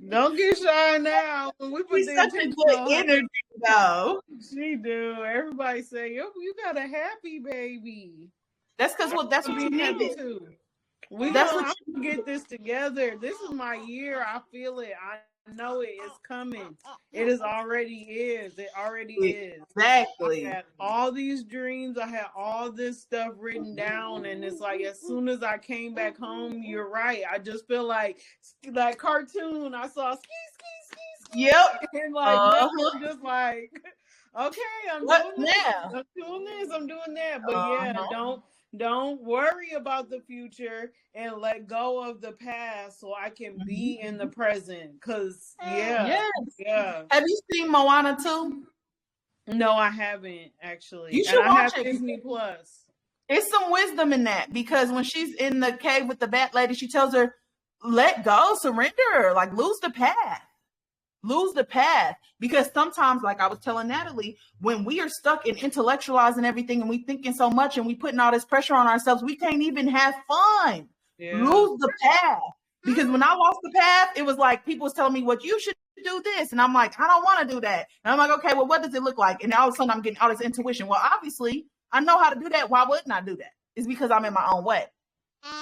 Don't get shy now. When we put She's the such a intention good on her. energy, though. She do. Everybody say, "Yo, you got a happy baby." That's because that's what you needed. Too. I'm gonna get this together. This is my year. I feel it. I know it is coming. It is already is. It already is. Exactly. I had all these dreams. I had all this stuff written down, and it's like as soon as I came back home, you're right. I just feel like cartoon. I saw ski, ski, ski, ski. Yep. And now I'm just like, okay, I'm doing this. Now? I'm doing this. I'm doing that. But don't worry about the future and let go of the past so I can be in the present. Cause yeah. Have you seen Moana 2? No, I haven't actually. You should watch it. Disney Plus. It's some wisdom in that, because when she's in the cave with the bat lady, she tells her, let go, surrender, like lose the path. Lose the path. Because sometimes, like I was telling Natalie, when we are stuck in intellectualizing everything and we thinking so much and we putting all this pressure on ourselves, we can't even have fun. Yeah. Lose the path. Because when I lost the path, it was like people was telling me, what you should do this. And I'm like, I don't want to do that. And I'm like, okay, well, what does it look like? And all of a sudden I'm getting all this intuition. Well, obviously I know how to do that. Why wouldn't I do that? It's because I'm in my own way.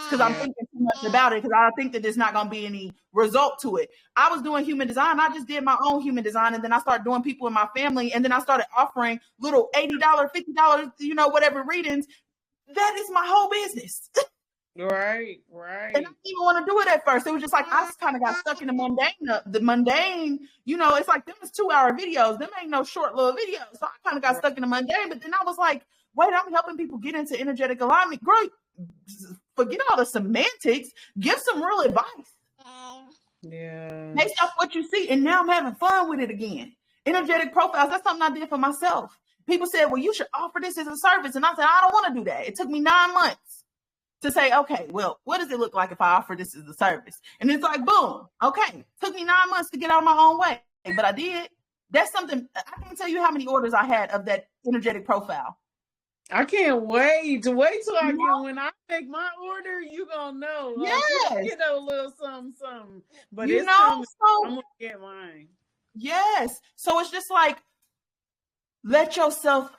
Because I'm thinking too much about it, because I think that there's not going to be any result to it. I was doing human design. I just did my own human design. And then I started doing people in my family. And then I started offering little $80, $50, whatever readings. That is my whole business. Right. And I didn't even want to do it at first. It was just like, I just kind of got stuck in the mundane, it's like them is 2-hour videos. Them ain't no short little videos. So I kind of got stuck in the mundane. But then I was like, wait, I'm helping people get into energetic alignment. Girl, forget all the semantics. Give some real advice. Yeah. Based off what you see. And now I'm having fun with it again. Energetic profiles, that's something I did for myself. People said, well, you should offer this as a service. And I said, I don't want to do that. It took me 9 months to say, okay, well, what does it look like if I offer this as a service? And it's like, boom, okay. It took me 9 months to get out of my own way, but I did. That's something, I can't tell you how many orders I had of that energetic profile. I can't wait till I get, when I make my order, you gonna know. Like, a little something. But it's coming. I'm gonna get mine. Yes. So it's just like, let yourself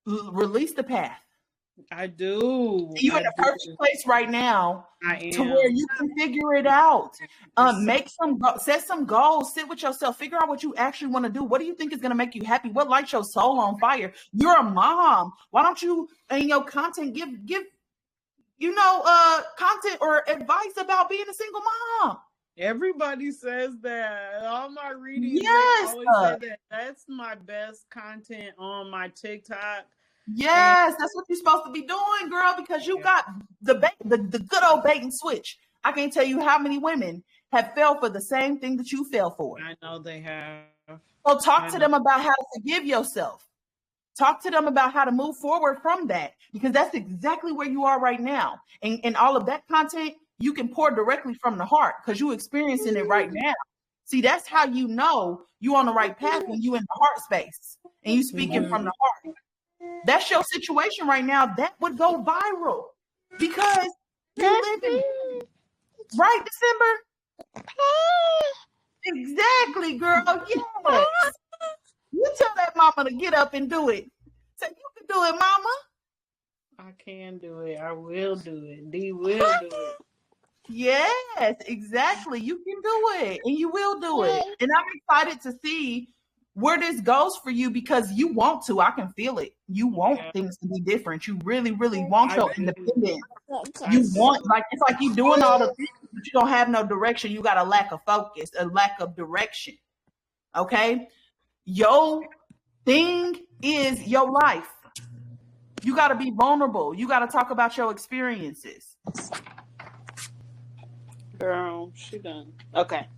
release the path. I do. You're in a perfect place right now to where you can figure it out. Set some goals, sit with yourself, figure out what you actually want to do. What do you think is going to make you happy? What lights your soul on fire? You're a mom. Why don't you in your content give content or advice about being a single mom? Everybody says that. All my readings, always say that. That's my best content on my TikTok. Yes, that's what you're supposed to be doing, girl, because you got the good old bait and switch. I can't tell you how many women have fell for the same thing that you fell for. I know they have. So talk to them about how to forgive yourself. Talk to them about how to move forward from that, because that's exactly where you are right now. And all of that content, you can pour directly from the heart because you're experiencing it right now. See, that's how you know you're on the right path when you're in the heart space and you speaking from the heart. That's your situation right now. That would go viral because you're living right, December. Exactly, girl. Yes. You tell that mama to get up and do it. Say, you can do it, mama. I can do it. I will do it. D will do it. Yes, exactly. You can do it, and you will do it. And I'm excited to see where this goes for you because you want to. I can feel it. You want things to be different. You really, really want your independence. You want, it's like you doing all the things, but you don't have no direction. You got a lack of focus, a lack of direction. Okay? Your thing is your life. You got to be vulnerable. You got to talk about your experiences. Girl, she done. Okay.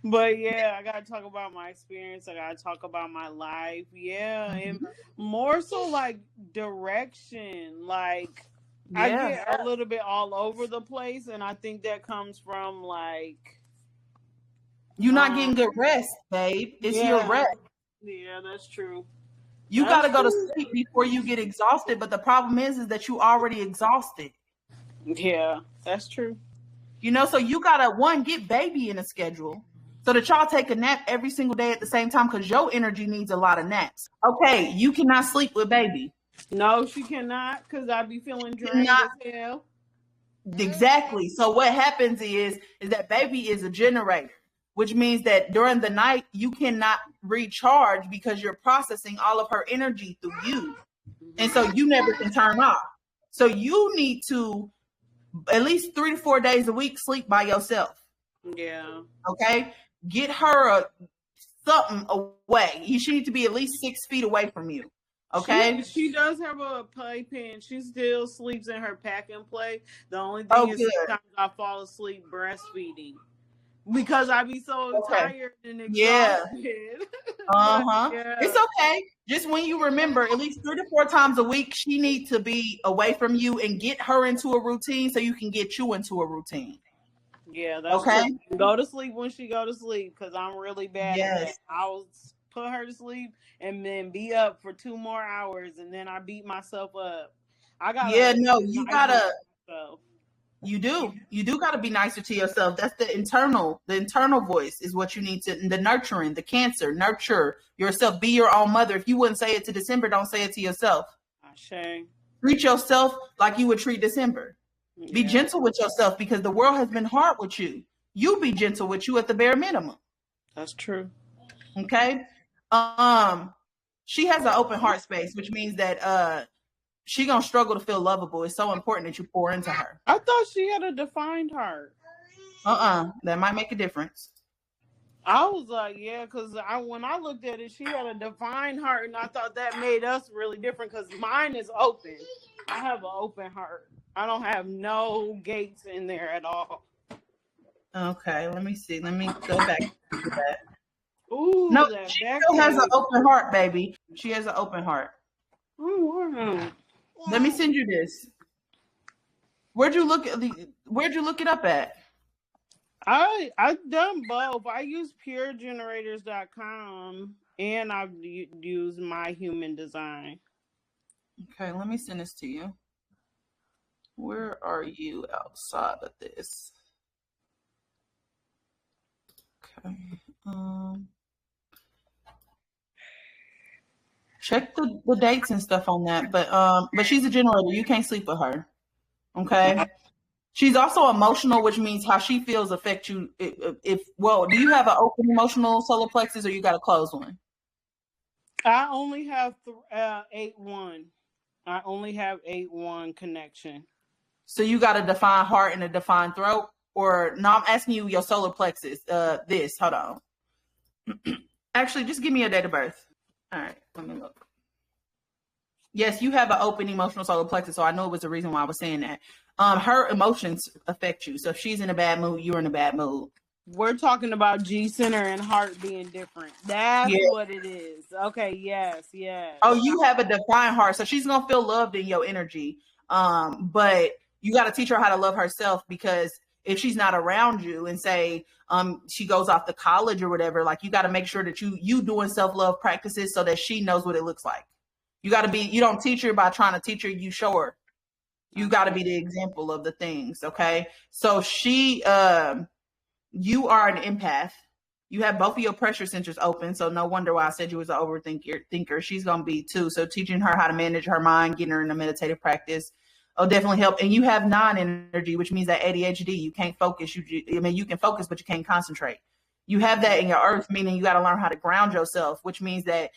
But yeah, I gotta talk about my experience. I gotta talk about my life. Yeah, and more so like direction. Like I Yeah. get a little bit all over the place, and I think that comes from like, You're not getting good rest, babe. It's your yeah, rest. yeah, that's true. You got That's to go to true. sleep before you get exhausted. But the problem is that you already exhausted. Yeah, that's true. You know, so you got to, one, get baby in a schedule so that y'all take a nap every single day at the same time because your energy needs a lot of naps. Okay, you cannot sleep with baby. No, she cannot, because I be feeling You drained cannot. as hell. Exactly. So what happens is that baby is a generator, which means that during the night you cannot recharge because you're processing all of her energy through you. And so you never can turn off. So you need to at least 3 to 4 days a week sleep by yourself. Yeah. Okay. Get her something away. She needs to be at least 6 feet away from you. Okay. She does have a playpen. She still sleeps in her pack and play. The only Oh, thing is good. sometimes I fall asleep breastfeeding because I be so Okay. tired and Yeah. exhausted. But yeah. It's okay. Just when you remember, at least 3 to 4 times a week, she needs to be away from you and get her into a routine so you can get you into a routine. Yeah, that's Okay. true. Go to sleep when she go to sleep because I'm really bad at that. Yes. I'll put her to sleep and then be up for 2 more hours and then I beat myself up. I gotta Yeah. No, be you nicer gotta. to myself. You do got to be nicer to yourself. That's the internal voice is what you need to, the nurturing, the cancer, nurture yourself. Be your own mother. If you wouldn't say it to December, don't say it to yourself. Ashe. Treat yourself like you would treat December. Be Yeah, gentle with yourself because the world has been hard with you. You be gentle with you at the bare minimum. that's true. Okay. She has an open heart space, which means that she gonna struggle to feel lovable. It's so important that you pour into her. I thought she had a defined heart. That might make a difference. I was like, yeah, because when I looked at it, she had a defined heart, and I thought that made us really different because mine is open. I have an open heart. I don't have no gates in there at all. Okay, let me see. Let me go back to that. Ooh, No, that she back still has an page. open heart, baby. She has an open heart. Oh, wow. Let me send you this. Where'd you look it up at? I've done both. I use puregenerators.com and I've used my human design. Okay, let me send this to you. Where are you outside of this? Okay. Check the dates and stuff on that. But she's a generator. You can't sleep with her. Okay. She's also emotional, which means how she feels affect you. Do you have an open emotional solar plexus or you got a closed one? I only have 8-1. I only have 8-1 connection. So you got a defined heart and a defined throat? Or no, I'm asking you your solar plexus. Hold on. Actually, just give me a date of birth. All right, let me look. Yes, you have an open emotional solar plexus, so I know it was the reason why I was saying that. Her emotions affect you. So if she's in a bad mood, you're in a bad mood. We're talking about G center and heart being different. That's what it is. Okay, yes. Oh, you have a defined heart, so she's gonna feel loved in your energy. But you got to teach her how to love herself because if she's not around you and say she goes off to college or whatever, like you got to make sure that you doing self-love practices so that she knows what it looks like. You don't teach her by trying to teach her, you show her. You got to be the example of the things. Okay. So you are an empath. You have both of your pressure centers open. So no wonder why I said you was an overthinker. She's going to be too. So teaching her how to manage her mind, getting her in a meditative practice will definitely help. And you have non-energy, which means that ADHD, you can't focus. You can focus, but you can't concentrate. You have that in your earth, meaning you got to learn how to ground yourself, which means that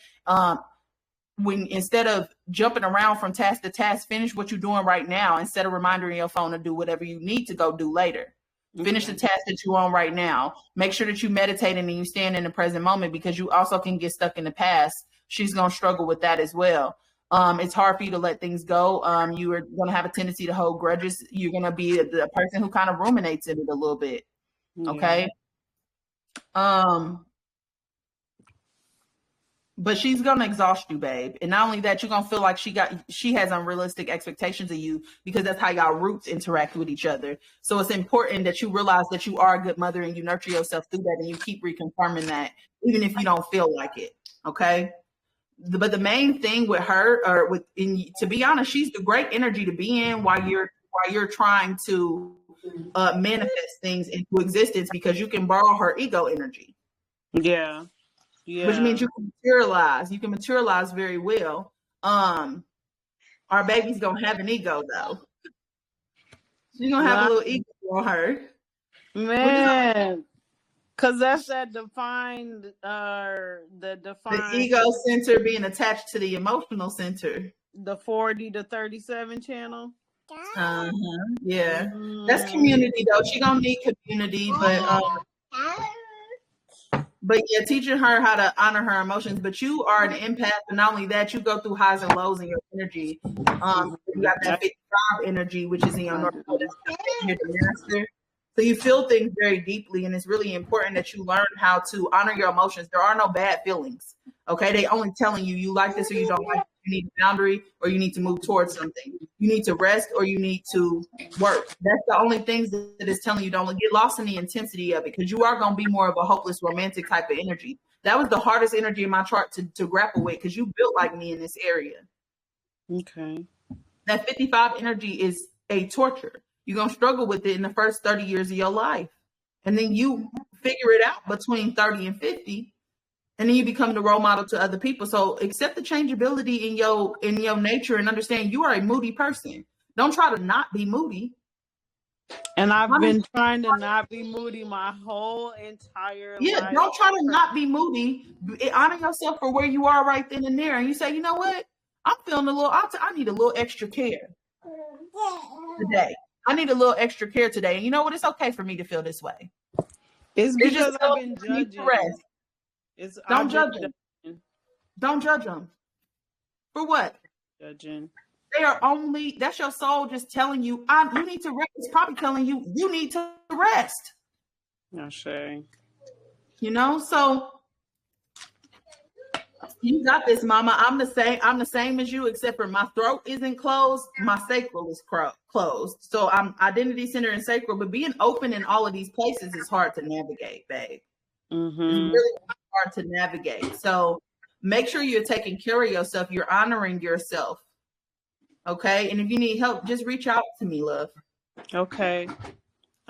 when instead of jumping around from task to task, finish what you're doing right now and set a reminder in your phone to do whatever you need to go do later. Finish the task that you're on right now. Make sure that you meditate and you stand in the present moment because you also can get stuck in the past. She's going to struggle with that as well. It's hard for you to let things go. You are going to have a tendency to hold grudges. You're going to be the person who kind of ruminates in it a little bit. Okay. But she's gonna exhaust you, babe. And not only that, you're gonna feel like she has unrealistic expectations of you because that's how y'all roots interact with each other. So it's important that you realize that you are a good mother and you nurture yourself through that and you keep reconfirming that, even if you don't feel like it. Okay. But the main thing with her, to be honest, she's the great energy to be in while you're trying to manifest things into existence, because you can borrow her ego energy. Yeah. Yeah. Which means you can materialize. You can materialize very well. Our baby's gonna have an ego though. She's gonna have a little ego on her. Man. Cause that's that defined the ego center being attached to the emotional center. The 40 to 37 channel. Yeah. That's community though. She gonna need community, but yeah, teaching her how to honor her emotions. But you are an empath, and not only that, you go through highs and lows in your energy. You got that 55 energy, which is in your North Node. You're the master. So you feel things very deeply, and it's really important that you learn how to honor your emotions. There are no bad feelings. Okay, they only telling you like this or you don't like it. You need a boundary or you need to move towards something. You need to rest or you need to work. That's the only things that is telling you. Don't get lost in the intensity of it, because you are going to be more of a hopeless romantic type of energy. That was the hardest energy in my chart to grapple with, because you built like me in this area. Okay. That 55 energy is a torture. You're going to struggle with it in the first 30 years of your life. And then you figure it out between 30 and 50. And then you become the role model to other people. So accept the changeability in your nature and understand you are a moody person. Don't try to not be moody. And I've been trying to not be moody my whole entire life. Yeah, don't try to not be moody. Honor yourself for where you are right then and there. And you say, you know what? I'm feeling I need a little extra care today. I need a little extra care today. And you know what? It's okay for me to feel this way. It's because I've been judging. Don't judge them. Don't judge them. For what? Judging. They are that's your soul just telling you, you need to rest. It's probably telling you, you need to rest. No shame. You know, so you got this, mama. I'm the same as you, except for my throat isn't closed. My sacral is closed. So I'm identity center and sacral, but being open in all of these places is hard to navigate, babe. Mm-hmm. It's really hard to navigate. So make sure you're taking care of yourself. You're honoring yourself. Okay. And if you need help, just reach out to me, love. Okay.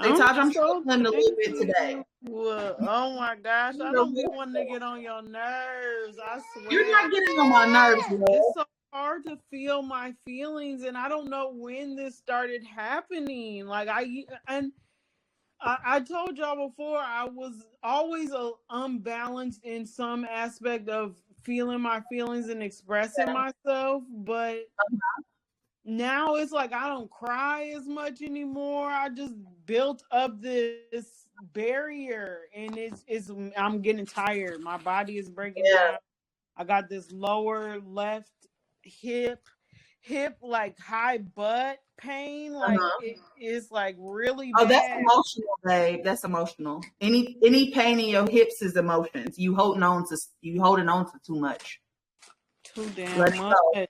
Hey, Taj, I'm struggling a little bit today. Oh my gosh. I don't be wanting to get on your nerves. I swear. You're not getting on my nerves, bro. It's so hard to feel my feelings, and I don't know when this started happening. Like I told y'all before, I was always unbalanced in some aspect of feeling my feelings and expressing myself, but now it's like I don't cry as much anymore. I just built up this barrier, and I'm getting tired. My body is breaking down. I got this lower left hip like high butt pain. Like it's like really bad. That's emotional, babe. That's emotional. Any pain in your hips is emotions. You holding on to too much. Too damn much.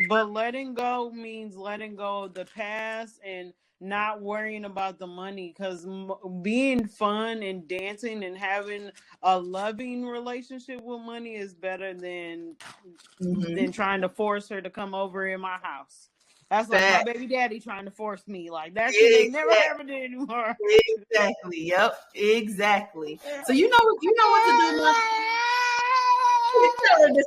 But letting go means letting go of the past and not worrying about the money, because being fun and dancing and having a loving relationship with money is better than trying to force her to come over in my house. That's like my baby daddy trying to force me. Like that shit ain't never happened anymore. Exactly. Yep. Exactly. So you know what to do now.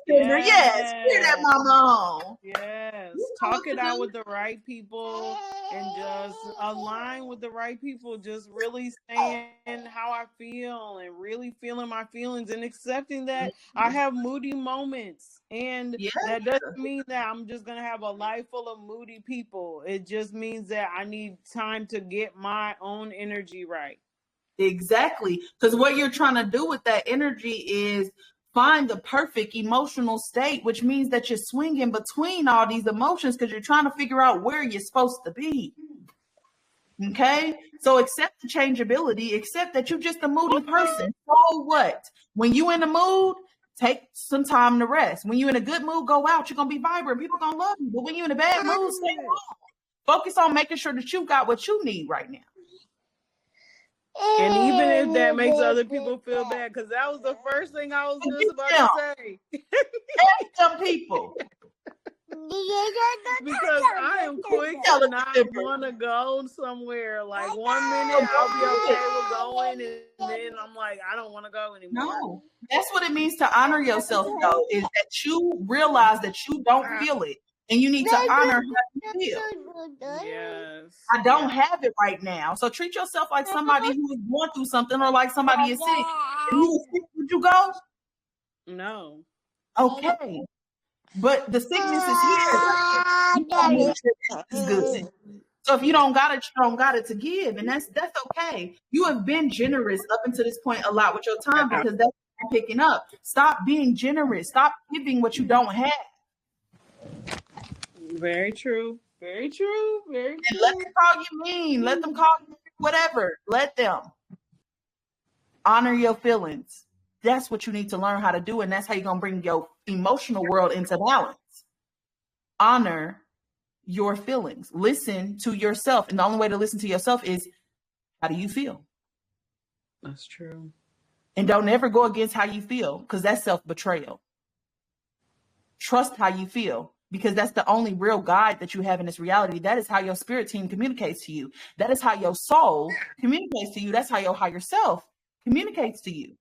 Yes, hear that, mama. Yes, talk it out with the right people and just align with the right people. Just really saying how I feel and really feeling my feelings and accepting that I have moody moments. And that doesn't mean that I'm just going to have a life full of moody people. It just means that I need time to get my own energy right. Exactly. Because what you're trying to do with that energy is find the perfect emotional state, which means that you're swinging between all these emotions because you're trying to figure out where you're supposed to be. Okay, so accept the changeability, accept that you're just a moody person. So what? When you in the mood, take some time to rest. When you're in a good mood, go out. You're gonna be vibrant. People gonna love you. But when you're in a bad mood, stay home. Focus on making sure that you got what you need right now. And even if that makes other people feel bad, because that was the first thing I was just about to say. Some people. Because I am quick to not want to go somewhere. Like 1 minute I'll be okay with going, and then I'm like, I don't want to go anymore. No, that's what it means to honor yourself, though, is that you realize that you don't feel it, and you need to honor how you feel. Yes. I don't have it right now, so treat yourself like somebody who is going through something, or like somebody is sick. If you were sick, would you go? No. Okay. But the sickness is here. It's good. So if you don't got it, you don't got it to give. And that's okay. You have been generous up until this point a lot with your time, because that's what you're picking up. Stop being generous. Stop giving what you don't have. Very true. Very true. Very true. And let them call you mean. Let them call you whatever. Let them. Honor your feelings. That's what you need to learn how to do. And that's how you're going to bring your emotional world into balance. Honor your feelings. Listen to yourself. And the only way to listen to yourself is, how do you feel? That's true. And don't ever go against how you feel, because that's self-betrayal. Trust how you feel, because that's the only real guide that you have in this reality. That is how your spirit team communicates to you. That is how your soul communicates to you. That's how your higher self communicates to you.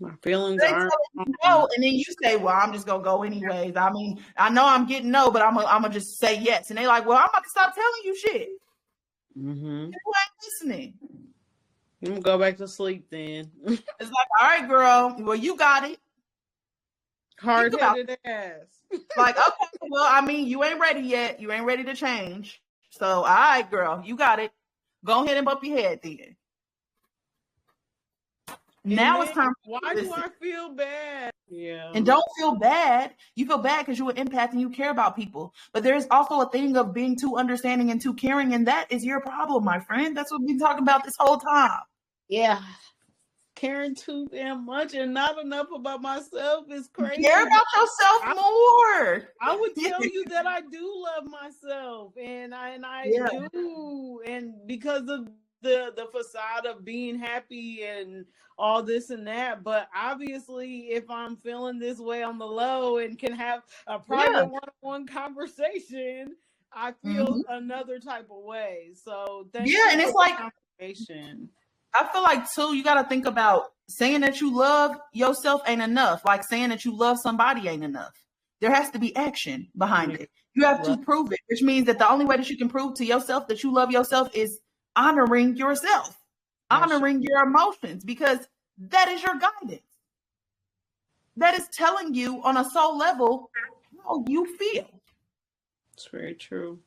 My feelings They aren't. tell you no, and then you say, well, I'm just going to go anyways. I mean, I know I'm getting no, but I'm going to just say yes. And they like, well, I'm about to stop telling you shit. Mm-hmm. You ain't listening. I'm going to go back to sleep then. It's like, all right, girl. Well, you got it. Hard-headed ass. Like, okay, well, I mean, you ain't ready yet. You ain't ready to change. So, all right, girl, you got it. Go ahead and bump your head then. Now it's time. Why do I feel bad? Yeah. And don't feel bad. You feel bad because you're an empath and you care about people. But there's also a thing of being too understanding and too caring, and that is your problem, my friend. That's what we've been talking about this whole time. Yeah. Caring too damn much and not enough about myself is crazy. Care about yourself more. I would tell you that I do love myself, and I do, and because of the facade of being happy and all this and that, but obviously if I'm feeling this way on the low and can have a private one-on-one conversation, I feel another type of way. So thank you and for it's like conversation. I feel like too, you got to think about saying that you love yourself ain't enough. Like saying that you love somebody ain't enough. There has to be action behind it. You have to prove it, which means that the only way that you can prove to yourself that you love yourself is honoring yourself, honoring your emotions, because that is your guidance. That is telling you on a soul level how you feel. It's very true.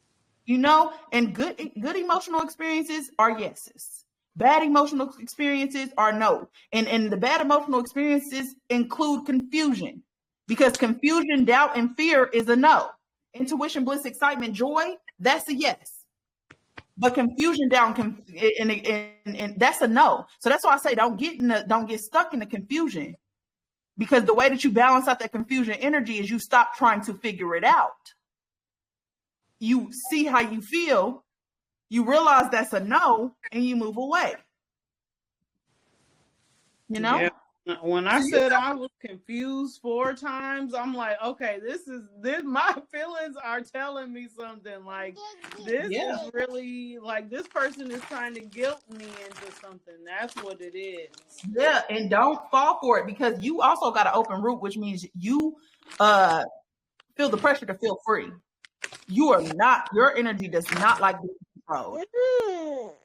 You know, and good emotional experiences are yeses. Bad emotional experiences are no. And the bad emotional experiences include confusion, because confusion, doubt, and fear is a no. Intuition, bliss, excitement, joy, that's a yes. But confusion, doubt, and that's a no. So that's why I say don't get stuck in the confusion, because the way that you balance out that confusion energy is you stop trying to figure it out. You see how you feel. You realize that's a no, and you move away. You know? Yeah. When I said I was confused 4 times, I'm like, okay, this my feelings are telling me something. Like, this is really, like, this person is trying to guilt me into something. That's what it is. Yeah, and don't fall for it, because you also got an open root, which means you feel the pressure to feel free. Your energy does not like being controlled.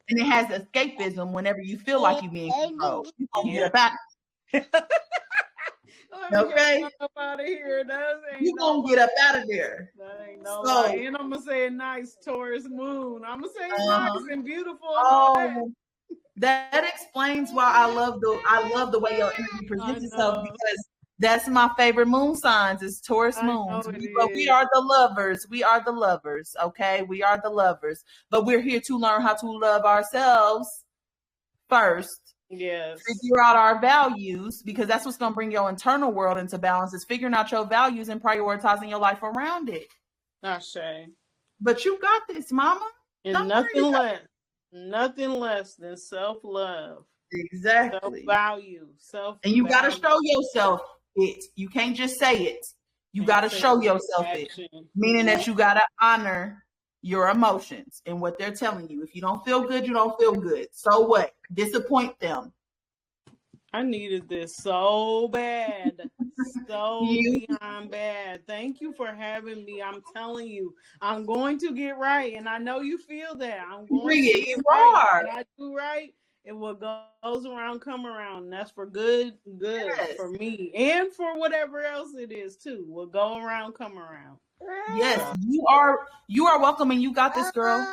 And it has escapism whenever you feel like you're being controlled. You're going to get up out of here. You're going to get up out of there. That ain't no lie. And I'm going to say a nice Taurus moon. I'm going to say it's nice and beautiful. That explains why I love the way your energy presents itself, because That's my favorite moon signs is Taurus I know moons. it But we is. are the lovers. We are the lovers. Okay. We are the lovers. But we're here to learn how to love ourselves first. Yes. Figure out our values, because that's what's going to bring your internal world into balance, is figuring out your values and prioritizing your life around it. Ashe. But you got this, mama. And Don't nothing less than self-love. Exactly. Self-value. And you got to show yourself it. You can't just say it. You got to show yourself it. Meaning that you got to honor your emotions and what they're telling you. If you don't feel good, you don't feel good. So what? Disappoint them. I needed this so bad. So beyond bad. Thank you for having me. I'm telling you, I'm going to get right. And I know you feel that. I'm going to get right. When I do right, it will goes around, come around. And that's for good for me. And for whatever else it is too. Will go around, come around. Yes, you are welcome, and you got this, girl.